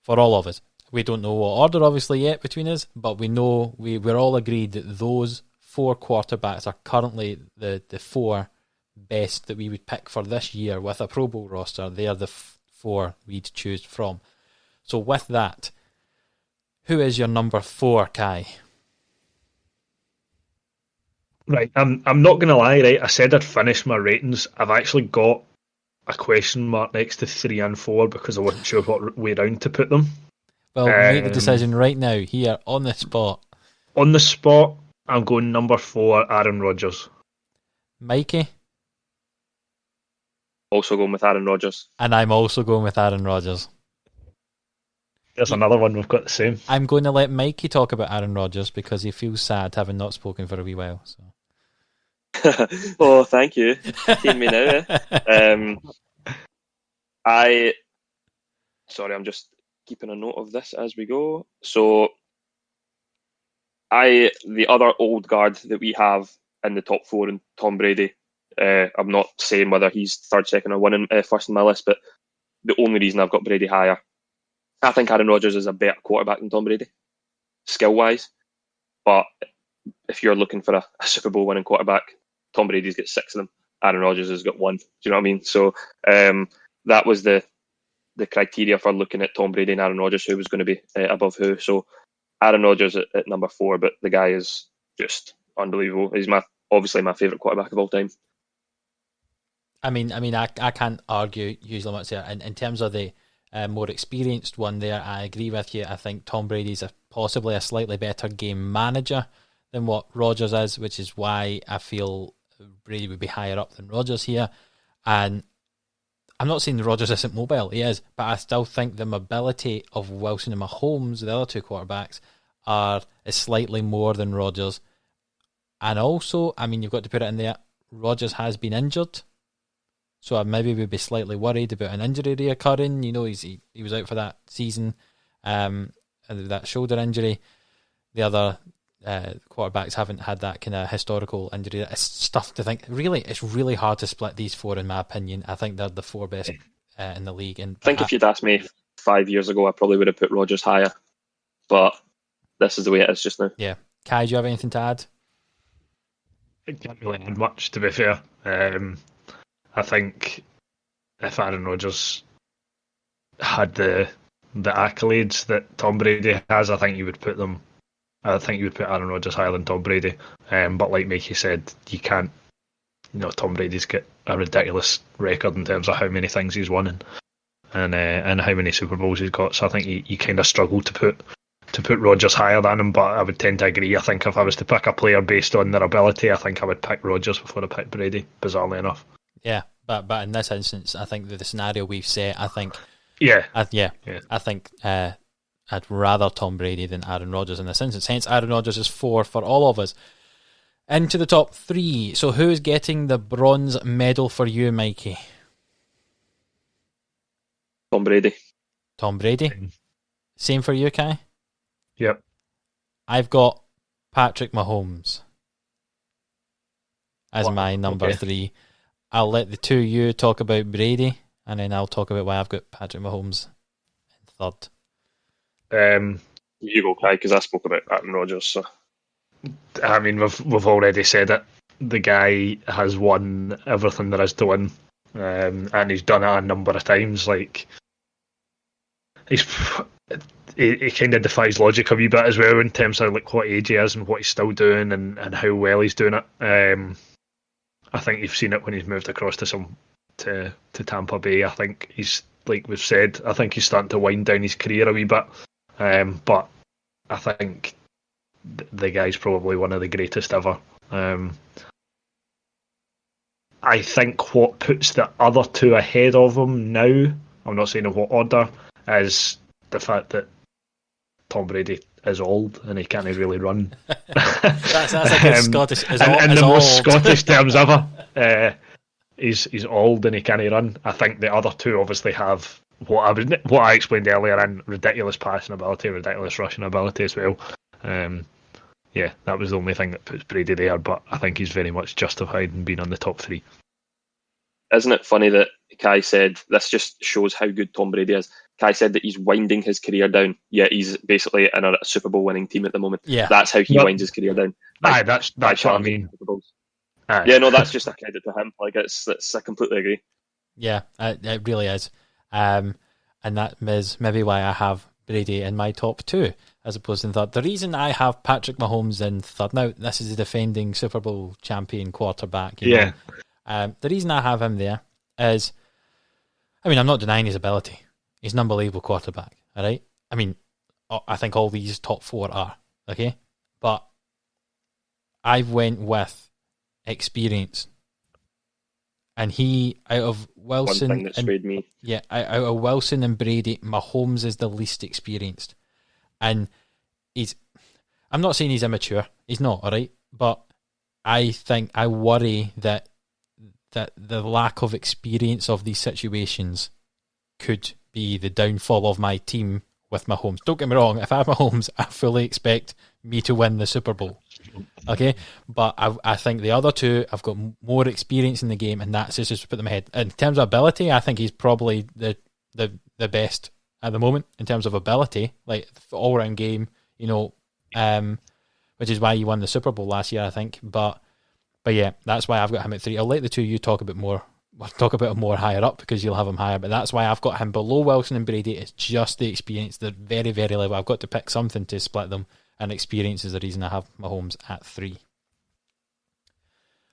[SPEAKER 1] for all of us. We don't know what order, obviously, yet between us, but we know we're all agreed that those 4 quarterbacks are currently the 4 best that we would pick for this year with a Pro Bowl roster. They are the 4 we'd choose from. So with that, who is your number 4, Kai?
[SPEAKER 2] Right, I'm not going to lie, right? I said I'd finish my ratings. I've actually got a question mark next to 3 and 4 because I wasn't sure what way round to put them.
[SPEAKER 1] Well, make the decision right now, here, on the spot.
[SPEAKER 2] On the spot, I'm going number 4, Aaron Rodgers.
[SPEAKER 1] Mikey?
[SPEAKER 3] Also going with Aaron Rodgers.
[SPEAKER 1] And I'm also going with Aaron Rodgers.
[SPEAKER 2] There's another one we've got the same.
[SPEAKER 1] I'm going to let Mikey talk about Aaron Rodgers because he feels sad having not spoken for a wee while. So.
[SPEAKER 3] Oh, thank you. Team me now. I'm just keeping a note of this as we go. So, the other old guard that we have in the top 4 in Tom Brady. I'm not saying whether he's 3rd, 2nd, or 1 first in my list, but the only reason I've got Brady higher, I think Aaron Rodgers is a better quarterback than Tom Brady, skill-wise. But if you're looking for a Super Bowl winning quarterback, Tom Brady's got 6 of them. Aaron Rodgers has got 1. Do you know what I mean? So that was the criteria for looking at Tom Brady and Aaron Rodgers, who was going to be above who. So Aaron Rodgers at number 4, but the guy is just unbelievable. He's obviously my favourite quarterback of all time.
[SPEAKER 1] I can't argue usually much there. In terms of the more experienced one there, I agree with you. I think Tom Brady's possibly a slightly better game manager than what Rodgers is, which is why I feel Brady would be higher up than Rodgers here. And I'm not saying Rodgers isn't mobile, he is, but I still think the mobility of Wilson and Mahomes, the other 2 quarterbacks, is slightly more than Rodgers. And also, I mean, you've got to put it in there, Rodgers has been injured. So I maybe would be slightly worried about an injury reoccurring. You know, he was out for that season, and that shoulder injury. The other quarterbacks haven't had that kind of historical injury. It's tough to think. Really, it's really hard to split these four, in my opinion. I think they're the four best in the league. And
[SPEAKER 3] I think if you'd asked me 5 years ago, I probably would have put Rodgers higher. But this is the way it is just now.
[SPEAKER 1] Yeah. Kai, do you have anything to add?
[SPEAKER 2] I can't really add much, to be fair. I think if Aaron Rodgers had the accolades that Tom Brady has, I think you would put Aaron Rodgers higher than Tom Brady. But like Mikey said, you can't. You know, Tom Brady's got a ridiculous record in terms of how many things he's won and how many Super Bowls he's got. So I think you kind of struggle to put Rodgers higher than him. But I would tend to agree. I think if I was to pick a player based on their ability, I think I would pick Rodgers before I pick Brady. Bizarrely enough.
[SPEAKER 1] Yeah, but in this instance, I think the scenario we've set, I think, I think I'd rather Tom Brady than Aaron Rodgers in this instance. Hence, Aaron Rodgers is 4 for all of us. Into the top 3. So, who's getting the bronze medal for you, Mikey?
[SPEAKER 3] Tom Brady.
[SPEAKER 1] Tom Brady. Same for you, Kai?
[SPEAKER 2] Yep.
[SPEAKER 1] I've got Patrick Mahomes as my number 3. I'll let the two of you talk about Brady, and then I'll talk about why I've got Patrick Mahomes in
[SPEAKER 3] 3rd. You go, Kai, because I spoke about Aaron Rodgers. So.
[SPEAKER 2] I mean, we've already said it. The guy has won everything there is to win, and he's done it a number of times. Like he kind of defies logic a wee bit as well in terms of like what age he is and what he's still doing and how well he's doing it. I think you've seen it when he's moved across to Tampa Bay. I think he's, like we've said, I think he's starting to wind down his career a wee bit. But I think the guy's probably one of the greatest ever. I think what puts the other two ahead of him now, I'm not saying in what order, is the fact that Tom Brady is old and he can't really run.
[SPEAKER 1] that's like a Scottish.
[SPEAKER 2] In the most Scottish terms ever, he's old and he can't run. I think the other two obviously have what I explained earlier, in ridiculous passing ability, ridiculous rushing ability as well. Yeah, that was the only thing that puts Brady there, but I think he's very much justified in being on the top 3.
[SPEAKER 3] Isn't it funny that Kai said, this just shows how good Tom Brady is. Kai said that he's winding his career down, yet he's basically in a Super Bowl winning team at the moment. Yeah. That's how he winds his career down.
[SPEAKER 2] That's what I mean.
[SPEAKER 3] Yeah, no, that's just a credit to him. Like I completely agree.
[SPEAKER 1] Yeah, it really is. And that is maybe why I have Brady in my top 2 as opposed to in 3rd. The reason I have Patrick Mahomes in 3rd, now this is the defending Super Bowl champion quarterback. You know? The reason I have him there is, I mean, I'm not denying his ability. He's an unbelievable quarterback, all right? I mean, I think all these top 4 are, okay? But I've went with experience. And he, out of Wilson,
[SPEAKER 3] one thing that swayed me.
[SPEAKER 1] Yeah, out of Wilson and Brady, Mahomes is the least experienced. And I'm not saying he's immature. He's not, all right? But I worry that the lack of experience of these situations could be the downfall of my team with Mahomes. Don't get me wrong, if I have Mahomes, I fully expect me to win the Super Bowl. Okay? But I think the other two have got more experience in the game, and that's just to put them ahead. In terms of ability, I think he's probably the best at the moment in terms of ability, like all-round game, you know, which is why he won the Super Bowl last year, I think. But yeah, that's why I've got him at 3. I'll let the two of you talk about him more higher up because you'll have him higher. But that's why I've got him below Wilson and Brady. It's just the experience. They're very, very level. I've got to pick something to split them, and experience is the reason I have Mahomes at 3.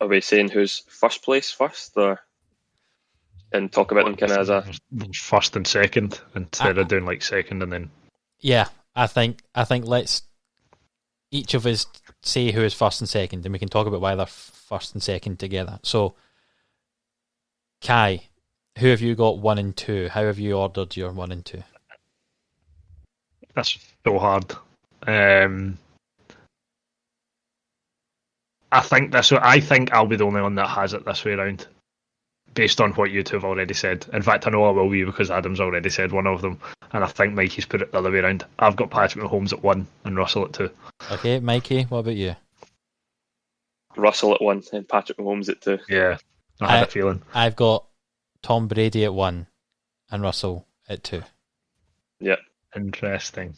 [SPEAKER 3] Are we saying who's first place first, or and talk about them kind of as a
[SPEAKER 2] first and second instead of doing like second and then?
[SPEAKER 1] Yeah, I think let's each of us say who is first and second, and we can talk about why they're first and second together. So, Kai, who have you got 1 and 2? How have you ordered your 1 and 2?
[SPEAKER 2] That's so hard. I think I'll be the only one that has it this way around, based on what you two have already said. In fact, I know I will be because Adam's already said one of them, and I think Mikey's put it the other way around. I've got Patrick Mahomes at 1 and Russell at 2.
[SPEAKER 1] Okay, Mikey, what about you?
[SPEAKER 3] Russell at 1 and Patrick Mahomes at 2.
[SPEAKER 2] Yeah, I had a feeling.
[SPEAKER 1] I've got Tom Brady at 1 and Russell at 2.
[SPEAKER 3] Yeah.
[SPEAKER 2] Interesting.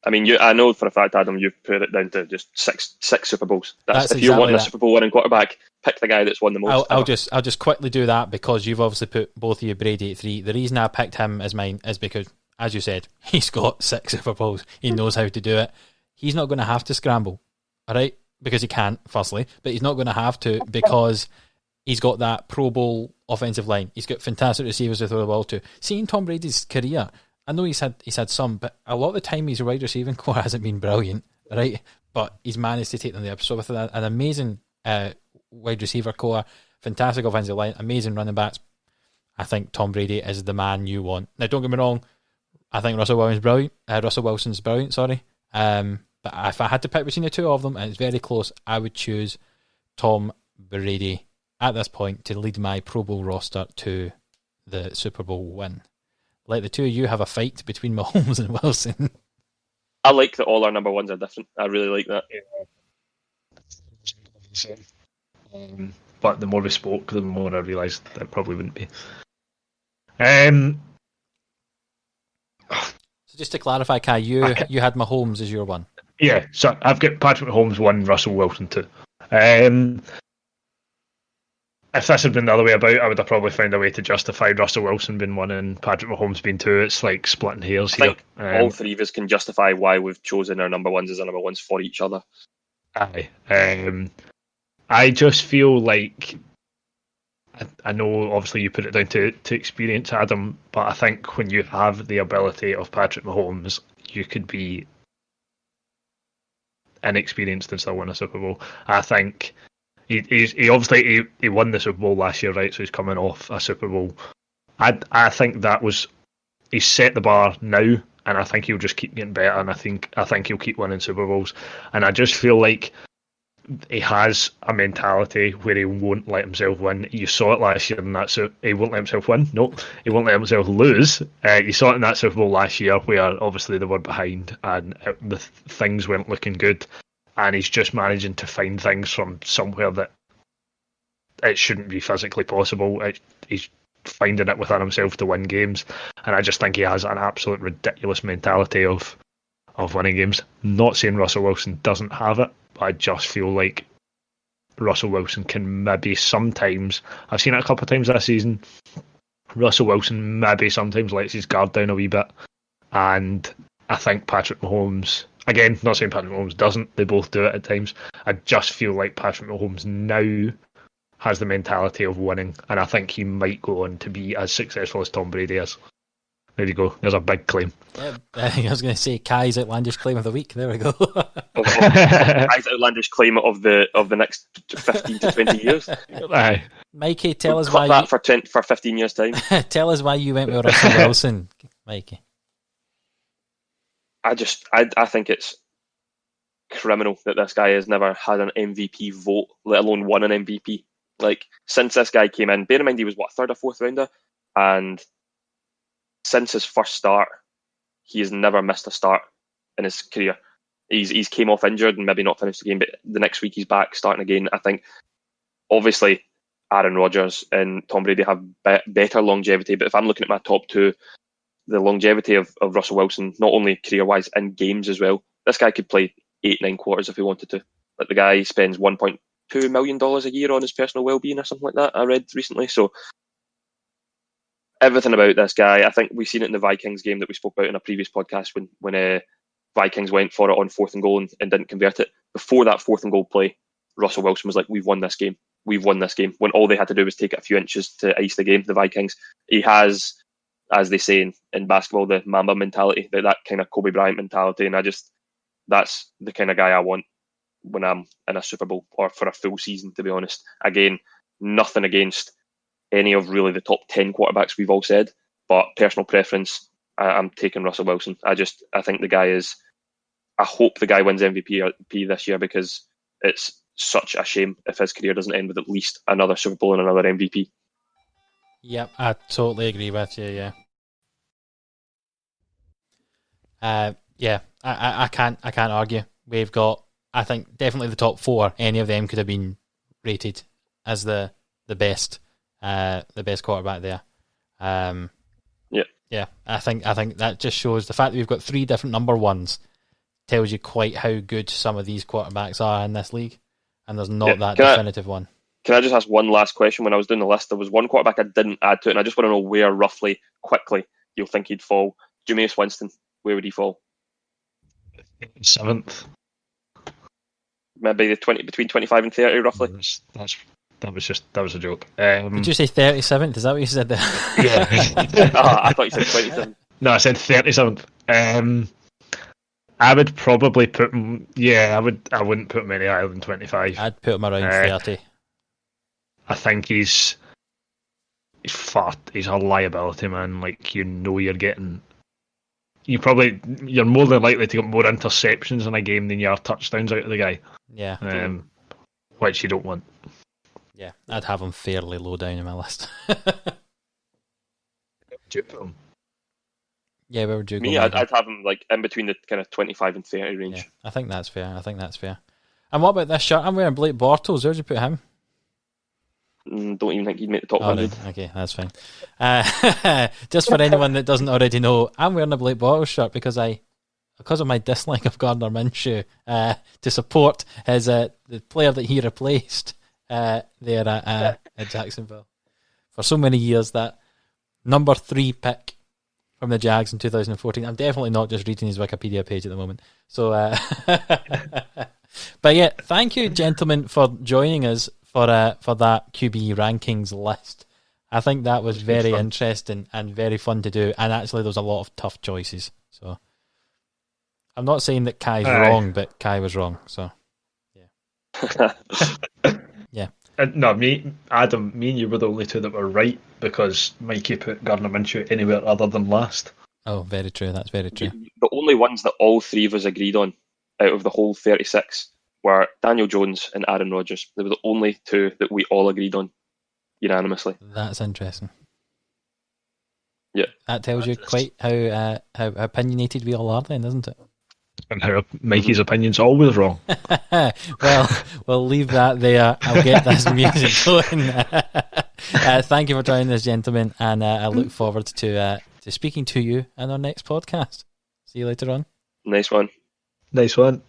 [SPEAKER 3] I mean, I know for a fact, Adam, you've put it down to just six Super Bowls. That's if
[SPEAKER 1] exactly
[SPEAKER 3] you're wanting
[SPEAKER 1] that.
[SPEAKER 3] a Super Bowl winning quarterback, pick the guy that's won the most.
[SPEAKER 1] I'll just quickly do that because you've obviously put both of you Brady at 3. The reason I picked him as mine is because, as you said, he's got 6 Super Bowls. He knows how to do it. He's not going to have to scramble, all right? Because he can't, firstly, but he's not going to have to because he's got that Pro Bowl offensive line. He's got fantastic receivers to throw the ball to. Seeing Tom Brady's career, I know he's had some, but a lot of the time his wide receiving core hasn't been brilliant, right? But he's managed to take them there. So with an amazing wide receiver core, fantastic offensive line, amazing running backs, I think Tom Brady is the man you want. Now, don't get me wrong, I think Russell Wilson's brilliant, sorry. But if I had to pick between the two of them, and it's very close, I would choose Tom Brady at this point to lead my Pro Bowl roster to the Super Bowl win. Let the two of you have a fight between Mahomes and Wilson.
[SPEAKER 3] I like that all our number ones are different. I really like that.
[SPEAKER 2] But the more we spoke, the more I realised that it probably wouldn't be.
[SPEAKER 1] So just to clarify, Kai, you had Mahomes as your one.
[SPEAKER 2] Yeah, so I've got Patrick Mahomes 1, Russell Wilson 2. If this had been the other way about, I would have probably found a way to justify Russell Wilson being 1 and Patrick Mahomes being 2. It's like splitting hairs
[SPEAKER 3] I
[SPEAKER 2] here.
[SPEAKER 3] think all three of us can justify why we've chosen our number ones as our number ones for each other.
[SPEAKER 2] Aye. I just feel like, I know obviously you put it down to experience, Adam, but I think when you have the ability of Patrick Mahomes, you could be inexperienced and still win a Super Bowl. I think he obviously won the Super Bowl last year, right? So he's coming off a Super Bowl. I think he's set the bar now, and I think he'll just keep getting better, and I think he'll keep winning Super Bowls. And I just feel like he has a mentality where he won't let himself win. You saw it last year in that he won't let himself win. No, he won't let himself lose. You saw it in that Super Bowl last year where obviously they were behind and the things weren't looking good, and he's just managing to find things from somewhere that it shouldn't be physically possible. He's finding it within himself to win games, and I just think he has an absolute ridiculous mentality of winning games. Not saying Russell Wilson doesn't have it, but I just feel like Russell Wilson can maybe sometimes, I've seen it a couple of times this season, Russell Wilson maybe sometimes lets his guard down a wee bit, and I think Patrick Mahomes, again, not saying Patrick Mahomes doesn't, they both do it at times, I just feel like Patrick Mahomes now has the mentality of winning, and I think he might go on to be as successful as Tom Brady is. There you go. There's a big claim.
[SPEAKER 1] Yeah, I was going to say Kai's outlandish claim of the week. There we go.
[SPEAKER 3] Kai's outlandish claim of the next 15 to 20 years.
[SPEAKER 2] Aye.
[SPEAKER 1] Mikey, tell us
[SPEAKER 3] cut
[SPEAKER 1] why.
[SPEAKER 3] That for 15 years' time.
[SPEAKER 1] Tell us why you went with Russell Wilson, Mikey.
[SPEAKER 3] I think it's criminal that this guy has never had an MVP vote, let alone won an MVP. Like, since this guy came in, bear in mind he was, third or fourth rounder? And since his first start, he has never missed a start in his career. He's came off injured and maybe not finished the game, but the next week he's back starting again. I think, obviously, Aaron Rodgers and Tom Brady have better longevity, but if I'm looking at my top two, the longevity of Russell Wilson, not only career-wise, in games as well, this guy could play 8-9 quarters if he wanted to. Like, the guy spends $1.2 million a year on his personal well-being or something like that, I read recently. So everything about this guy, I think we've seen it in the Vikings game that we spoke about in a previous podcast when Vikings went for it on 4th and goal and didn't convert it. Before that 4th and goal play, Russell Wilson was like, we've won this game. We've won this game. When all they had to do was take it a few inches to ice the game, the Vikings. He has, as they say in basketball, the Mamba mentality, that kind of Kobe Bryant mentality. And that's the kind of guy I want when I'm in a Super Bowl or for a full season, to be honest. Again, nothing against any of really the top 10 quarterbacks we've all said, but personal preference, I'm taking Russell Wilson. I think the guy is, I hope the guy wins MVP this year because it's such a shame if his career doesn't end with at least another Super Bowl and another MVP.
[SPEAKER 1] Yep, I totally agree with you. Yeah. I can't argue. We've got, I think, definitely the top 4. Any of them could have been rated as the best quarterback there. Yeah, I think that just shows the fact that we've got 3 different number 1s tells you quite how good some of these quarterbacks are in this league, and there's not that definitive one.
[SPEAKER 3] Can I just ask one last question? When I was doing the list, there was one quarterback I didn't add to it, and I just want to know where roughly, quickly, you'll think he'd fall. Jameis Winston, where would he fall?
[SPEAKER 2] 7th.
[SPEAKER 3] Maybe between 25 and 30, roughly.
[SPEAKER 2] That was a joke.
[SPEAKER 1] Did you say 37th? Is that what you said there?
[SPEAKER 2] Yeah.
[SPEAKER 3] I thought you said 27.
[SPEAKER 2] No, I said 37th. I would probably put him. Yeah, I wouldn't put him any higher than 25.
[SPEAKER 1] I'd put him around 30.
[SPEAKER 2] I think he's fat. He's a liability, man. Like, you're getting. You're more than likely to get more interceptions in a game than you are touchdowns out of the guy.
[SPEAKER 1] Yeah.
[SPEAKER 2] Which you don't want.
[SPEAKER 1] Yeah, I'd have him fairly low down in my list.
[SPEAKER 2] Do you put him?
[SPEAKER 1] Yeah, where would you go?
[SPEAKER 3] Me, I'd have him like in between the kind of 25 and 30 range.
[SPEAKER 1] Yeah, I think that's fair. And what about this shirt? I'm wearing Blake Bortles. Where'd you put him?
[SPEAKER 3] Don't even think he'd make the top 100.
[SPEAKER 1] Right. Okay, that's fine. Just for anyone that doesn't already know, I'm wearing a Blake Bortles shirt because of my dislike of Gardner Minshew, to support his the player that he replaced there at Jacksonville for so many years. That number 3 pick from the Jags in 2014. I'm definitely not just reading his Wikipedia page at the moment. So, but yeah, thank you, gentlemen, for joining us for that QB rankings list. I think that was very interesting and very fun to do. And actually, there was a lot of tough choices. So, I'm not saying that Kai's wrong, but Kai was wrong. So, yeah. Yeah.
[SPEAKER 2] No, Adam, me and you were the only 2 that were right because Mikey put Gardner Minshew anywhere other than last.
[SPEAKER 1] Oh, very true. That's very true.
[SPEAKER 3] The only ones that all 3 of us agreed on out of the whole 36 were Daniel Jones and Aaron Rodgers. They were the only 2 that we all agreed on unanimously.
[SPEAKER 1] That's interesting.
[SPEAKER 3] Yeah.
[SPEAKER 1] That tells you quite how opinionated we all are then, doesn't it?
[SPEAKER 2] And how Mikey's opinion's always wrong.
[SPEAKER 1] Well, we'll leave that there. I'll get this music going. Thank you for joining us, gentlemen, and I look forward to speaking to you in our next podcast. See you later on.
[SPEAKER 3] Nice one.
[SPEAKER 2] Nice one.